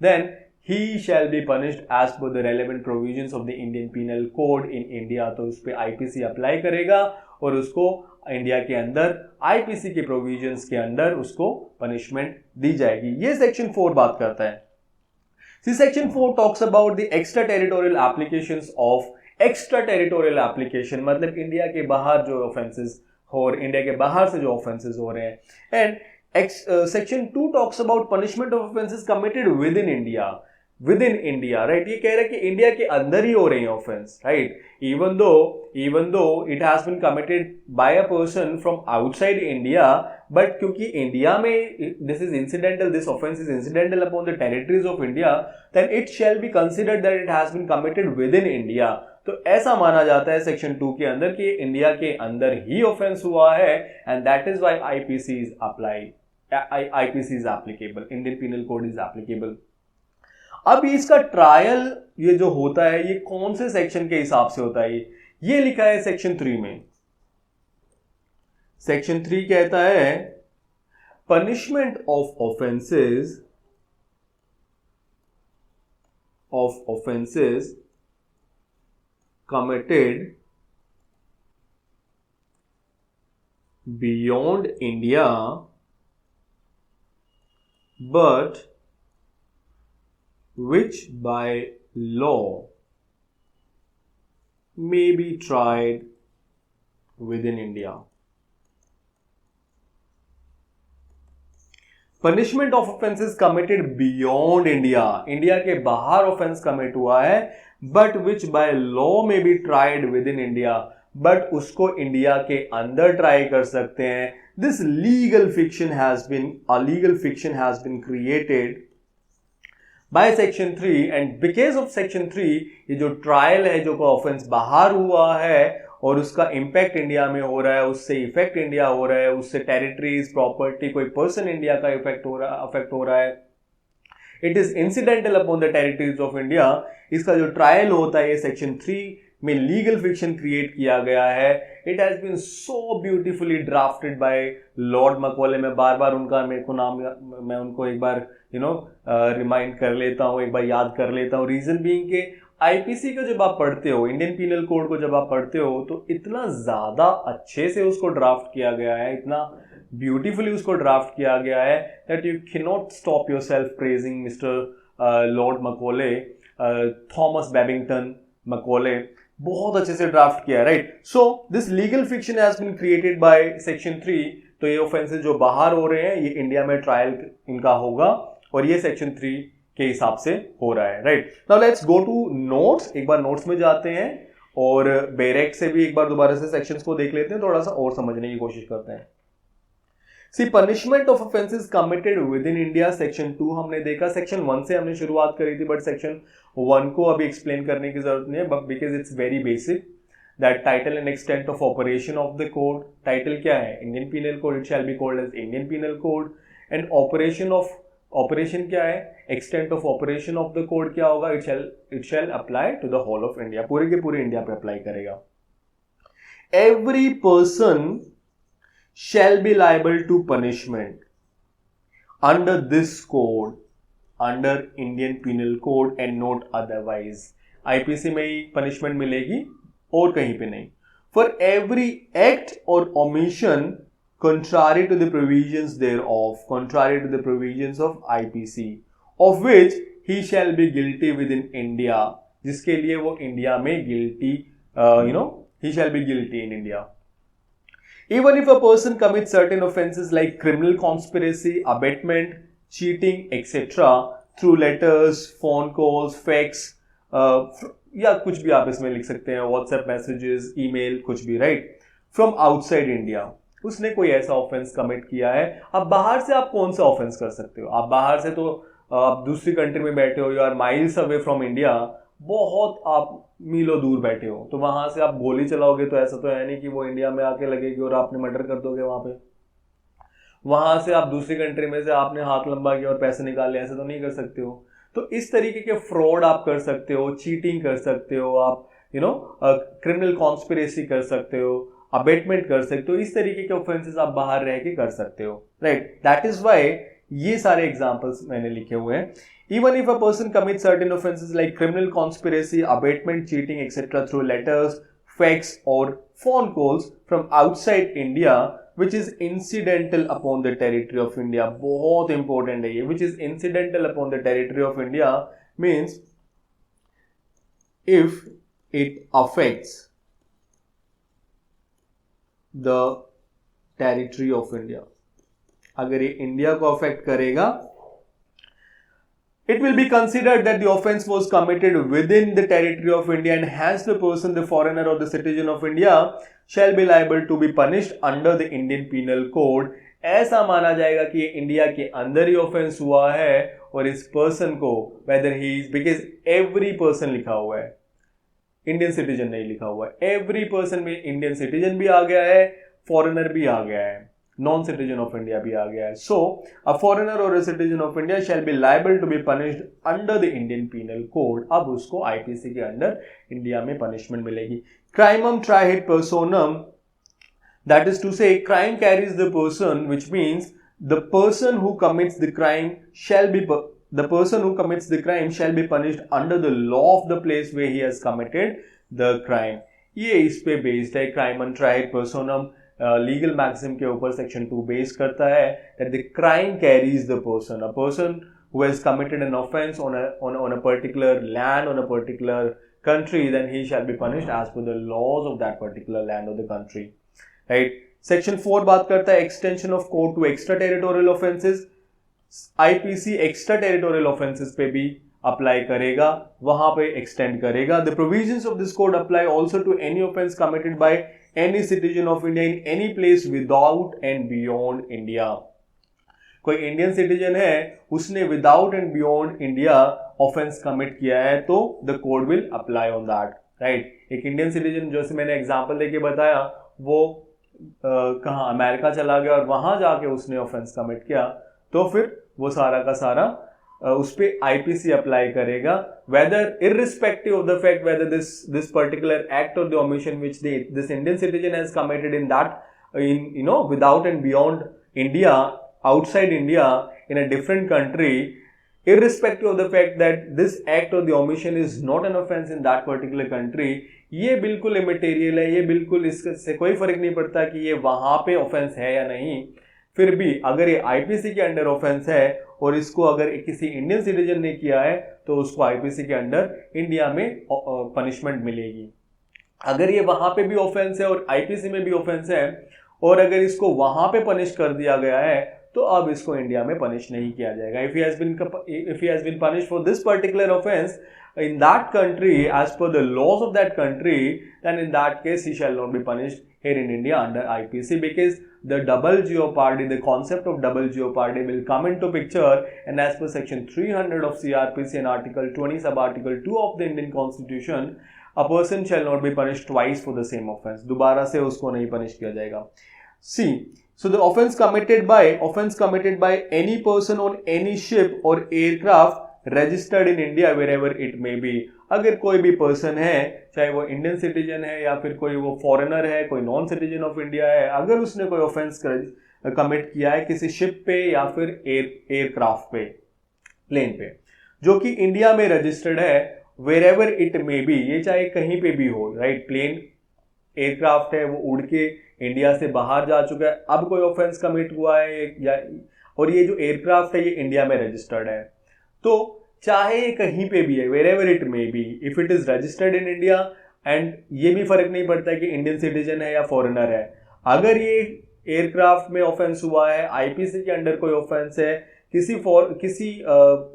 then he shall be punished as per the relevant provisions of the Indian Penal Code in India। तो उस पर IPC अप्लाई करेगा और उसको इंडिया के अंदर IPC के प्रोविजंस के अंदर उसको पनिशमेंट दी जाएगी। ये सेक्शन 4 बात करता है। See, section 4 talks about the extraterritorial applications of extraterritorial application, मतलब इंडिया के बाहर जो ऑफेंसेस हो रहे, इंडिया के बाहर से जो ऑफेंसेस हो रहे हैं, and section 2 talks about punishment of offenses committed within India, right. ये कह रहा है कि इंडिया के अंदर ही हो रहे हैं offence, right, even though it has been committed by a person from outside India, but क्योंकि इंडिया में this is incidental, this offence is incidental upon the territories of India, then it shall be considered that it has been committed within India. तो ऐसा माना जाता है section 2 के अंदर कि इंडिया के अंदर ही ऑफेंस हुआ है, and that is why IPC is applied, IPC is applicable, Indian penal code is applicable. अब इसका ट्रायल ये जो होता है, ये कौन से सेक्शन के हिसाब से होता है, ये लिखा है सेक्शन 3 में। सेक्शन 3 कहता है punishment of offences committed beyond India but which by law may be tried within India। Punishment of offences committed beyond India, India के बाहर ऑफेंस कमिट हुआ है, बट विच बाय लॉ में be tried within India, but उसको India के अंदर try कर सकते हैं। This legal fiction has been created by section 3, and because of section 3 ये जो ट्रायल है, जो ऑफेंस बाहर हुआ है और उसका इंपैक्ट इंडिया में हो रहा है, उससे इफेक्ट इंडिया हो रहा है, उससे टेरिटरीज, प्रॉपर्टी, कोई पर्सन इंडिया का अफेक्ट हो रहा है, it is incidental upon the territories of India. इसका जो ट्रायल होता है, ये सेक्शन 3 में लीगल फिक्शन क्रिएट किया गया है। It has been so beautifully drafted by lord Macaulay. मैं बार बार उनका, मेरे को नाम, मैं उनको एक बार रिमाइंड कर लेता हूँ, एक बार याद कर लेता हूँ। रीजन बीइंग के आईपीसी को जब आप पढ़ते हो, इंडियन पीनल कोड को जब आप पढ़ते हो, तो इतना ज्यादा अच्छे से उसको ड्राफ्ट किया गया है, इतना ब्यूटीफुली उसको ड्राफ्ट किया गया है that you can not stop yourself praising mister lord Macaulay, Thomas Babington Macaulay. बहुत अच्छे से ड्राफ्ट किया है, right. So this legal fiction has been created by section 3। तो ये ऑफेंसेस जो बाहर हो रहे हैं, ये इंडिया में ट्रायल इनका होगा और ये सेक्शन 3 के हिसाब से हो रहा है, right. Now let's go to notes. एक बार नोट्स में जाते हैं और बेरेक से भी एक बार दोबारा से सेक्शंस को देख लेते हैं, थोड़ा सा और समझने की कोशिश करते हैं। See, punishment of offences committed within India, section 2 हमने देखा। सेक्शन 1 से हमने शुरुआत करी थी, बट सेक्शन 1 को अभी एक्सप्लेन करने की जरूरत नहीं है, but because it's very basic. That title and extent of operation of the code. Title क्या है? Indian penal code. It shall be called as Indian penal code. And operation क्या है? Extent of operation of the code क्या होगा? It shall apply to the whole of India, पूरे के पूरे India पे अप्लाई करेगा, every person shall be liable to punishment under this code, under Indian Penal Code and not otherwise. IPC में ही punishment मिलेगी और कहीं पे नहीं. For every act or omission contrary to the provisions thereof, contrary to the provisions of IPC, of which he shall be guilty within India, जिसके लिए वो India में guilty, he shall be guilty in India. Even if a person commits certain offences like criminal conspiracy, abetment, cheating, etc. through letters, phone calls, fax, या कुछ भी आप इसमें लिख सकते हैं, व्हाट्सएप मैसेजेस, ईमेल, कुछ भी, राइट, फ्रॉम आउटसाइड इंडिया, उसने कोई ऐसा ऑफेंस कमिट किया है. अब बाहर से आप कौन सा ऑफेंस कर सकते हो? आप बाहर से तो आप दूसरी कंट्री में बैठे हो, you are miles away from India, बहुत आप मीलों दूर बैठे हो, तो वहां से आप गोली चलाओगे तो ऐसा तो है नहीं कि वो इंडिया में आके लगेगी और आपने मर्डर कर दोगे वहां पे. वहां से आप दूसरी कंट्री में से आपने हाथ लंबा किया और पैसे निकाले, ऐसे तो नहीं कर सकते हो. तो इस तरीके के फ्रॉड आप कर सकते हो, चीटिंग कर सकते हो, आप क्रिमिनल कॉन्स्पिरेसी कर सकते हो, अबेटमेंट कर सकते हो, इस तरीके के ऑफेंसेस आप बाहर रह के कर सकते हो, राइट. दैट इज वाई ये सारे एग्जांपल्स मैंने लिखे हुए हैं. Even if a person commits certain offenses like criminal conspiracy, abatement, cheating, etc. through letters, fax or phone calls from outside India, which is incidental upon the territory of India. बहुत important है ये. Which is incidental upon the territory of India means if it affects the territory of India. अगर ये India को affect करेगा, it will be considered that the offence was committed within the territory of India and hence the person, the foreigner or the citizen of India shall be liable to be punished under the Indian Penal Code. ऐसा माना जाएगा कि ये India के अंदर ही offence हुआ है और इस पर्सन को, whether he is, because every person लिखा हुआ है, इंडियन सिटीजन नहीं लिखा हुआ है. एवरी पर्सन में इंडियन सिटीजन भी आ गया है, फॉरेनर भी आ गया है, नॉन सिटीजन ऑफ इंडिया भी आ गया है. सो अ फॉरेनर और a citizen of India shall be liable to be punished under the Indian penal code. अब उसको आईपीसी के अंडर इंडिया में पनिशमेंट मिलेगी. क्राइमम ट्राइहिट पर्सोनम, that is to say crime carries the person, which means the person who commits the crime shall be the person who commits the crime shall be punished under the law of the place where he has committed the crime. ये इस पे based है. Crimen trahit personam legal maxim के ऊपर section 2 base करता है that the crime carries the person. A person who has committed an offense on a particular land, on a particular country, then he shall be punished as per the laws of that particular land or the country. Right? Section 4 बात करता है extension of code to extraterritorial offenses. IPC extra territorial offences पे भी apply करेगा, वहां पे extend करेगा. The provisions of this code apply also to any offence committed by any citizen of India in any place without and beyond India. कोई Indian citizen है, उसने without and beyond India offence commit किया है, तो the code will apply on that, right. एक Indian citizen, जैसे मैंने example देके बताया, वो कहाँ अमेरिका चला गया और वहां जाके उसने ऑफेंस कमिट किया, तो फिर वो सारा का सारा उस पे आईपीसी अप्लाई करेगा, whether irrespective of the fact whether this particular act or the omission which this Indian citizen has committed in that in without and beyond India, outside India, in a different country, irrespective of the fact that this act or the omission is not an offense in that particular country. ये बिल्कुल immaterial है, ये बिल्कुल इससे कोई फर्क नहीं पड़ता कि ये वहां पे ऑफेंस है या नहीं. फिर भी अगर ये आईपीसी के अंडर ऑफेंस है और इसको अगर किसी इंडियन सिटीजन ने किया है, तो उसको आईपीसी के अंडर इंडिया में पनिशमेंट मिलेगी. अगर ये वहां पे भी ऑफेंस है और आईपीसी में भी ऑफेंस है, और अगर इसको वहां पे पनिश कर दिया गया है, तो अब इसको इंडिया में पनिश नहीं किया जाएगा. If he has been punished for this particular offence in that country as per the laws of that country, then in that case he shall not be punished here in India under IPC, because the double jeopardy, the concept of double jeopardy will come into picture, and as per section 300 of CRPC and article 20 sub article 2 of the Indian Constitution, a person shall not be punished twice for the same offense. दोबारा से उसको नहीं punish किया जाएगा. See, so the offense committed by any person on any ship or aircraft registered in India wherever it may be. अगर कोई भी person है, चाहे वो इंडियन सिटीजन है या फिर कोई वो फॉरेनर है, कोई नॉन सिटीजन ऑफ इंडिया है, अगर उसने कोई ऑफेंस कमिट किया है किसी शिप पे या फिर एयरक्राफ्ट पे, प्लेन पे, जो कि इंडिया में रजिस्टर्ड है, wherever it may be, ये चाहे कहीं पे भी हो, राइट, प्लेन एयरक्राफ्ट है वो उड़ के इंडिया से बाहर जा चुका है, अब कोई ऑफेंस कमिट हुआ है या, और ये जो एयरक्राफ्ट है ये इंडिया में रजिस्टर्ड है, तो चाहे ये कहीं पे भी है, wherever it may be, if it is registered in India, and ये भी फर्क नहीं पड़ता है कि इंडियन सिटीजन है या फॉरेनर है, अगर ये एयरक्राफ्ट में ऑफेंस हुआ है, आईपीसी के अंडर कोई ऑफेंस है, किसी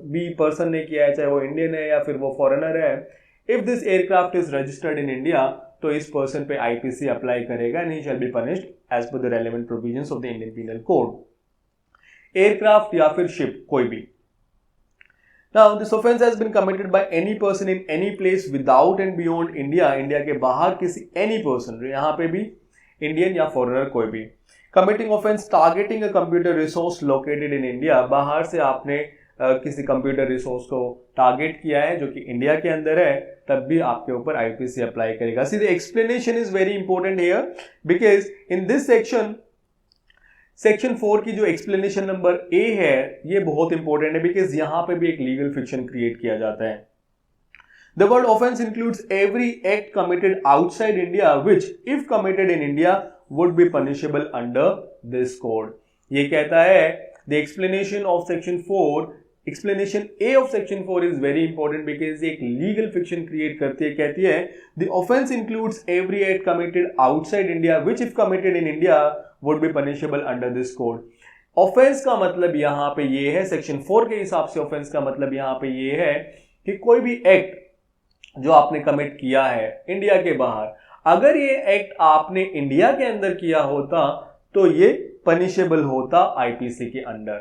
भी पर्सन ने किया है, चाहे वो इंडियन है या फिर वो फॉरेनर है, if this aircraft is registered in India, तो इस पर्सन पे आईपीसी अप्लाई करेगा and he shall be punished as per the relevant provisions of the Indian penal code. Aircraft या फिर शिप, कोई भी। Now, this offense has been committed by any person in any place without and beyond India, India के बाहर किसी any person, यहाँ पे भी इंडियन या फॉरेनर कोई भी। Committing offense targeting a computer resource located in India, बाहर से आपने किसी कंप्यूटर रिसोर्स को टारगेट किया है जो कि इंडिया के अंदर है, तब भी आपके ऊपर आईपीसी अप्लाई करेगा। See the explanation is very important here, because in this section 4 की जो एक्सप्लेनेशन नंबर ए है ये बहुत इंपॉर्टेंट है, बिकॉज यहां पे भी एक लीगल फिक्शन क्रिएट किया जाता है। The word offense includes every act committed outside India which, if committed in India, would be punishable under this code. ये कहता है the explanation of section 4, explanation A of section 4 is very important because ये एक legal fiction create करती है, कहती है the offense includes every act committed outside India which, if committed in India, would be punishable under this code. Offence का मतलब यहां पे ये है, सेक्शन 4 के हिसाब से ऑफेंस का मतलब यहां पे ये है कि कोई भी एक्ट जो आपने कमिट किया है इंडिया के बाहर, अगर ये एक्ट आपने इंडिया के अंदर किया होता तो ये पनिशेबल होता आईपीसी के अंडर।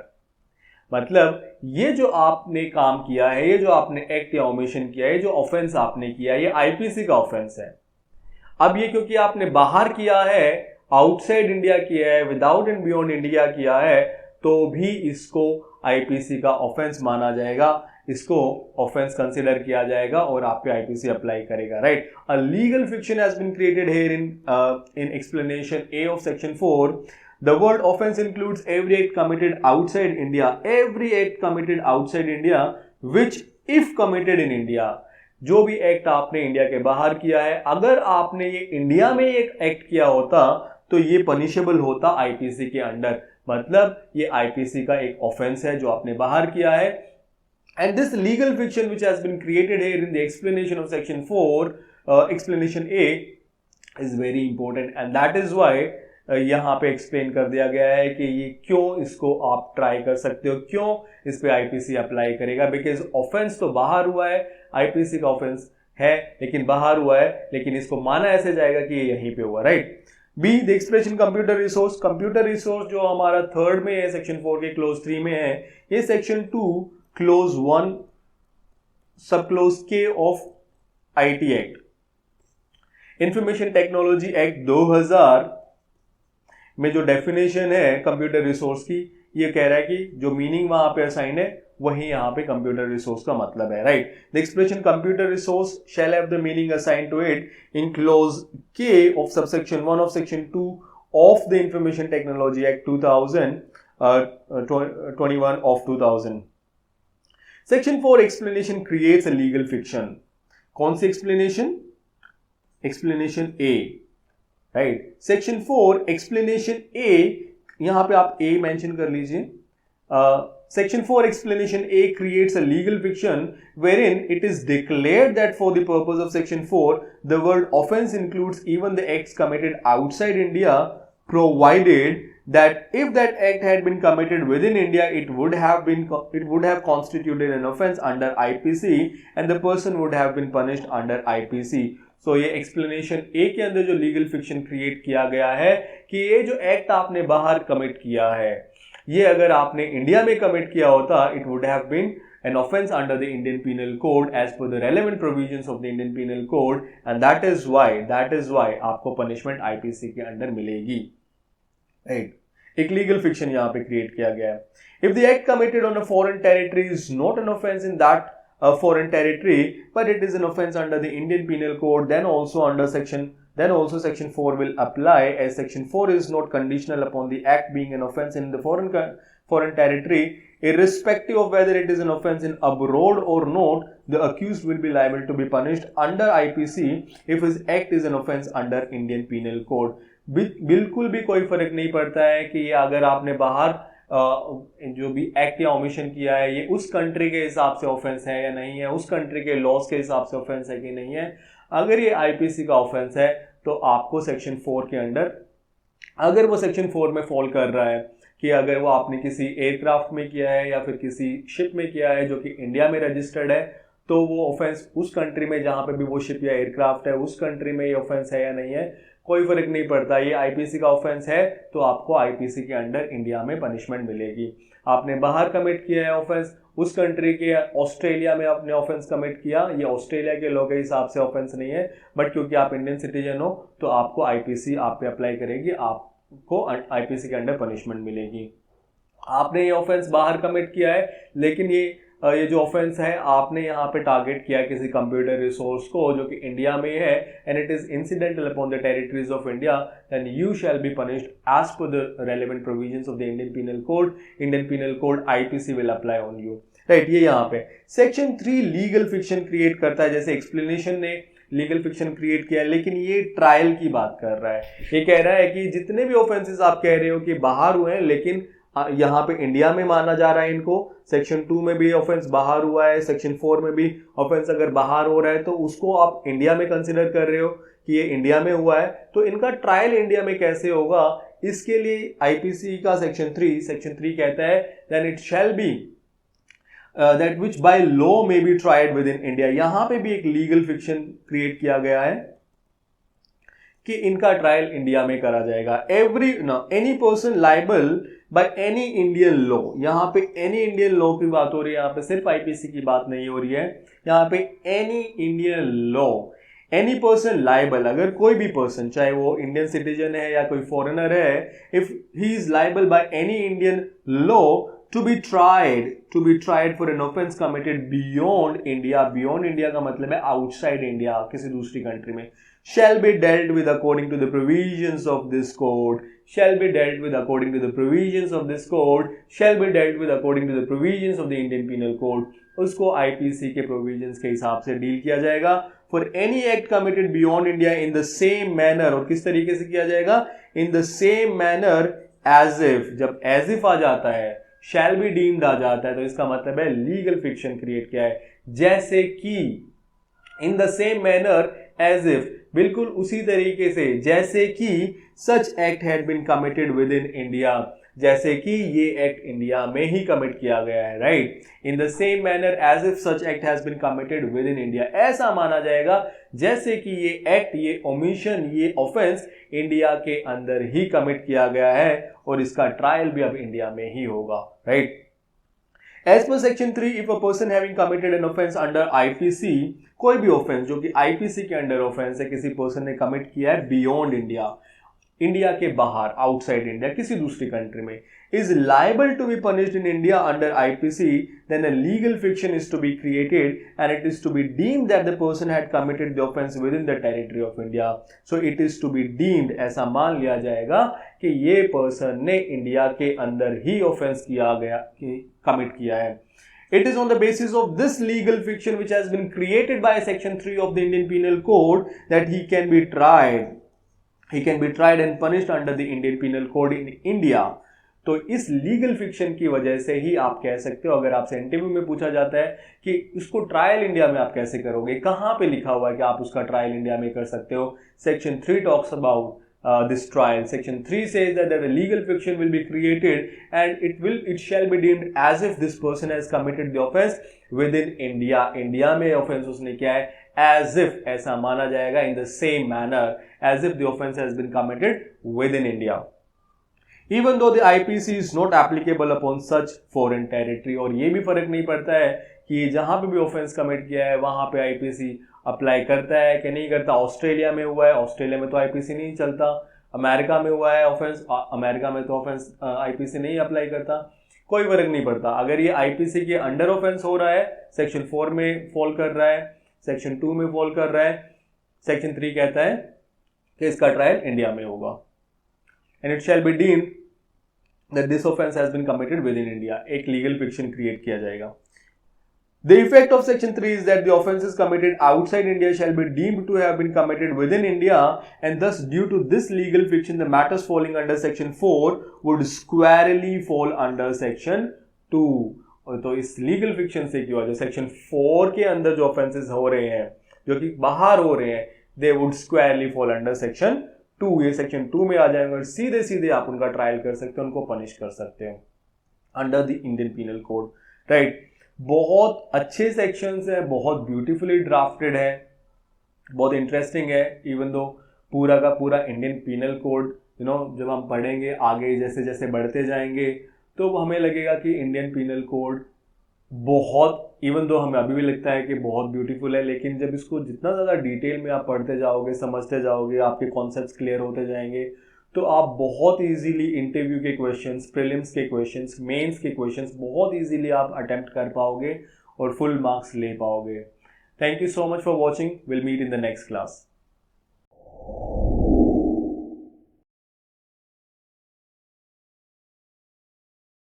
मतलब ये जो आपने काम किया है, ये जो आपने एक्ट या ओमिशन किया है, जो ऑफेंस आपने किया है, ये आईपीसी का ऑफेंस है। अब ये क्योंकि आपने बाहर किया है, आउटसाइड इंडिया किया है, विदाउट एंड बियॉन्ड इंडिया किया है, तो भी इसको आईपीसी का ऑफेंस माना जाएगा, इसको ऑफेंस कंसीडर किया जाएगा और आप पे आईपीसी अप्लाई करेगा, right. A legal fiction has been created here in explanation A of section 4। The word offense includes every act committed outside India, every act committed outside India, which, if committed in India, जो भी act आपने India के बाहर किया है, अगर आपने ये इंडिया में एक एक्ट किया होता तो ये पनिशेबल होता आईपीसी के अंडर। मतलब ये आईपीसी का एक ऑफेंस है जो आपने बाहर किया है। And this legal fiction which has been created here in the explanation of section 4, explanation A, is very important, and that is why यहाँ पे एक्सप्लेन कर दिया गया है कि ये क्यों इसको आप ट्राई कर सकते हो, क्यों इस पे आईपीसी अप्लाई करेगा, बिकॉज ऑफेंस तो बाहर हुआ है, आईपीसी का ऑफेंस है लेकिन बाहर हुआ है, लेकिन इसको माना ऐसे जाएगा कि ये यहीं पे हुआ, right. B, the expression computer resource. Computer resource जो हमारा 3rd में है, सेक्शन 4 के क्लोज 3 में है, ये सेक्शन 2 क्लोज 1 सब close k of IT act, information technology act 2000 में जो डेफिनेशन है कंप्यूटर रिसोर्स की, ये कह रहा है कि जो मीनिंग वहां पे असाइन है वही यहां पे कंप्यूटर रिसोर्स का मतलब है, right. The expression computer resource shall have the meaning assign to it in clause k of subsection 1 of section 2 of the information technology act 21 of 2000। Section 4 explanation creates a legal fiction. कौन सी explanation? Explanation A, right. Section 4 explanation A, यहां पे आप A mention कर लीजिए। Section 4 explanation A creates a legal fiction wherein it is declared that for the purpose of section 4 the word offense includes even the acts committed outside India, provided that if that act had been committed within India it would have constituted an offense under IPC and the person would have been punished under IPC. So ये explanation A के अंदर जो legal fiction create किया गया है कि ये जो act आपने बाहर commit किया है, ये अगर आपने इंडिया में कमिट किया होता, it would have been an offence under the Indian penal code as per the relevant provisions of the Indian penal code, and that is why आपको पनिशमेंट आईपीसी के अंडर मिलेगी, राइट। एक legal fiction यहाँ पे create किया गया है. If the act committed on a foreign territory is not an offence in that foreign territory but it is an offense under the Indian Penal Code, then also section 4 will apply, as section 4 is not conditional upon the act being an offense in the foreign territory. Irrespective of whether it is an offense in abroad or not, the accused will be liable to be punished under IPC if his act is an offense under Indian Penal Code. बिल्कुल भी कोई फर्क नहीं पड़ता है कि ये अगर आपने बाहर जो भी एक्ट या ओमिशन किया है ये उस कंट्री के हिसाब से ऑफेंस है या नहीं है, उस कंट्री के लॉस के हिसाब से ऑफेंस है कि नहीं है. अगर ये आईपीसी का ऑफेंस है तो आपको सेक्शन 4 के अंडर, अगर वो सेक्शन 4 में फॉल कर रहा है कि अगर वो आपने किसी एयरक्राफ्ट में किया है या फिर किसी शिप में किया है जो कि इंडिया में रजिस्टर्ड है, तो वो ऑफेंस उस कंट्री में जहां पे भी वो शिप या एयरक्राफ्ट है उस कंट्री में ये ऑफेंस है या नहीं है, कोई फर्क नहीं पड़ता. ये आईपीसी का ऑफेंस है तो आपको आईपीसी के अंडर इंडिया में पनिशमेंट मिलेगी. आपने बाहर कमिट किया है ऑफेंस, उस कंट्री के ऑस्ट्रेलिया में आपने ऑफेंस कमिट किया, ये ऑस्ट्रेलिया के लॉ के हिसाब से ऑफेंस नहीं है, बट क्योंकि आप इंडियन सिटीजन हो तो आपको आईपीसी आप पे अप्लाई करेगी, आपको आईपीसी के अंडर पनिशमेंट मिलेगी. आपने ये ऑफेंस बाहर कमिट किया है लेकिन ये जो ऑफेंस है आपने यहाँ पे टारगेट किया है किसी कंप्यूटर रिसोर्स को जो कि इंडिया में है, and it is incidental upon the territories of India, then you shall be punished as per the relevant provisions of the Indian penal code. Indian penal code IPC will apply on you. Right, ये यहाँ पे section 3 legal fiction create करता है. जैसे explanation ने legal fiction create किया है, लेकिन ये ट्रायल की बात कर रहा है. ये कह रहा है कि जितने भी ऑफेंसेस आप कह रहे हो कि बाहर हुए हैं लेकिन यहाँ पे इंडिया में माना जा रहा है इनको, सेक्शन 2 में भी ऑफेंस बाहर हुआ है, सेक्शन 4 में भी ऑफेंस अगर बाहर हो रहा है तो उसको आप इंडिया में कंसिडर कर रहे हो कि ये इंडिया में हुआ है, तो इनका ट्रायल इंडिया में कैसे होगा. इसके लिए आईपीसी का सेक्शन 3 कहता है then it shall be that which by law may be tried within India. यहां पे भी एक लीगल फिक्शन क्रिएट किया गया है कि इनका ट्रायल इंडिया में करा जाएगा. Any person liable by any Indian law, यहाँ पे एनी इंडियन लॉ की बात हो रही है, यहाँ पे सिर्फ आईपीसी की बात नहीं हो रही है, यहाँ पे any Indian law, any person liable, अगर कोई भी पर्सन चाहे वो इंडियन सिटीजन है या कोई फॉरेनर है, if he is liable by any Indian law to be tried for an offense committed beyond India. Beyond India का मतलब है outside India, किसी दूसरी कंट्री में. Shall be dealt with according to the provisions of this code. Shall be dealt with according to the provisions of this code. Shall be dealt with according to the provisions of the Indian Penal Code. उसको IPC के provisions के हिसाब से deal किया जाएगा. For any act committed beyond India in the same manner, और किस तरीके से किया जाएगा? In the same manner as if. जब as if आ जाता है, शैल बी डीम्ड आ जाता है, तो इसका मतलब है लीगल फिक्शन क्रिएट किया है. जैसे कि in the same manner as if, बिल्कुल उसी तरीके से जैसे कि such act had been committed within India, जैसे कि ये एक्ट इंडिया में ही कमिट किया गया है. Right, in the same manner as if such act has been committed within India, ऐसा माना जाएगा जैसे कि ये एक्ट, ये ओमिशन, ये ऑफेंस इंडिया के अंदर ही कमिट किया गया है और इसका ट्रायल भी अब इंडिया में ही होगा. Right, as per section 3, if a person having committed an offence under IPC, कोई भी ऑफेंस जो कि आईपीसी के अंडर ऑफेंस है, किसी पर्सन ने कमिट किया है बियॉन्ड इंडिया, इंडिया के बाहर, आउटसाइड इंडिया, किसी दूसरी कंट्री में, is liable to be punished in India under IPC, then a legal fiction is to be created and it is to be deemed that the person had committed the offense within the territory of India. So it is to be deemed, ऐसा मान लिया जाएगा कि ये person ने India के अंदर ही offence किया गया, कमिट किया है. It is on the basis of this legal fiction which has been created by section 3 of the Indian Penal Code that he can be tried. He can be tried and punished under the Indian Penal Code in India. तो इस legal fiction की वजह से ही आप कह सकते हो, अगर आपसे इंटरव्यू में पूछा जाता है कि इसको ट्रायल इंडिया में आप कैसे करोगे, कहाँ पे लिखा हुआ है कि आप उसका ट्रायल इंडिया में कर सकते हो. Section 3 talks about this trial. Section 3 says that a legal fiction will be created and it shall be deemed as if this person has committed the offense within India. India में offense उसने किया है, as if ऐसा माना जाएगा, in the same manner as if the offense has been committed within India. Even though the IPC is not applicable upon such foreign territory. और ये भी फर्क नहीं पड़ता है कि जहां पे भी ऑफेंस कमिट किया है वहां पे आईपीसी अप्लाई करता है कि नहीं करता. ऑस्ट्रेलिया में हुआ है, ऑस्ट्रेलिया में तो आईपीसी नहीं चलता. अमेरिका में हुआ है ऑफेंस, अमेरिका में तो ऑफेंस आईपीसी नहीं अप्लाई करता, कोई फर्क नहीं पड़ता। अगर ये आईपीसी के अंडर ऑफेंस हो रहा है, सेक्शन 4 में फॉल कर रहा है, सेक्शन 2 में फॉल कर रहा है, सेक्शन 3 कहता है कि इसका ट्रायल इंडिया में होगा। And it shall be deemed that this offence has been committed within India. एक लीगल फिक्शन क्रिएट किया जाएगा। The effect of section 3 is that the offences committed outside India shall be deemed to have been committed within India, and thus due to this legal fiction the matters falling under section 4 would squarely fall under section 2। तो इस legal fiction से क्या, जो section 4 के अंदर जो offences हो रहे हैं, जो कि बाहर हो रहे हैं, they would स्क्वायरली fall under section 2। ये सेक्शन 2 में आ जाएंगे और सीधे सीधे आप उनका ट्रायल कर सकते हो, उनको पनिश कर सकते हो under the Indian penal code, right. बहुत अच्छे सेक्शंस है, बहुत ब्यूटीफुली ड्राफ्टेड है, बहुत इंटरेस्टिंग है। इवन दो पूरा का पूरा इंडियन पीनल कोड जब हम पढ़ेंगे आगे, जैसे जैसे बढ़ते जाएंगे, तो हमें लगेगा कि इंडियन पीनल कोड बहुत, इवन दो हमें अभी भी लगता है कि बहुत ब्यूटीफुल है, लेकिन जब इसको जितना ज़्यादा डिटेल में आप पढ़ते जाओगे, समझते जाओगे, आपके कॉन्सेप्ट्स क्लियर होते जाएंगे, तो आप बहुत इजीली इंटरव्यू के क्वेश्चंस, प्रीलिम्स के क्वेश्चंस, मेंस के क्वेश्चंस बहुत इजीली आप अटेम्प्ट कर पाओगे और फुल मार्क्स ले पाओगे। Thank you so much for watching. Will meet in the next class.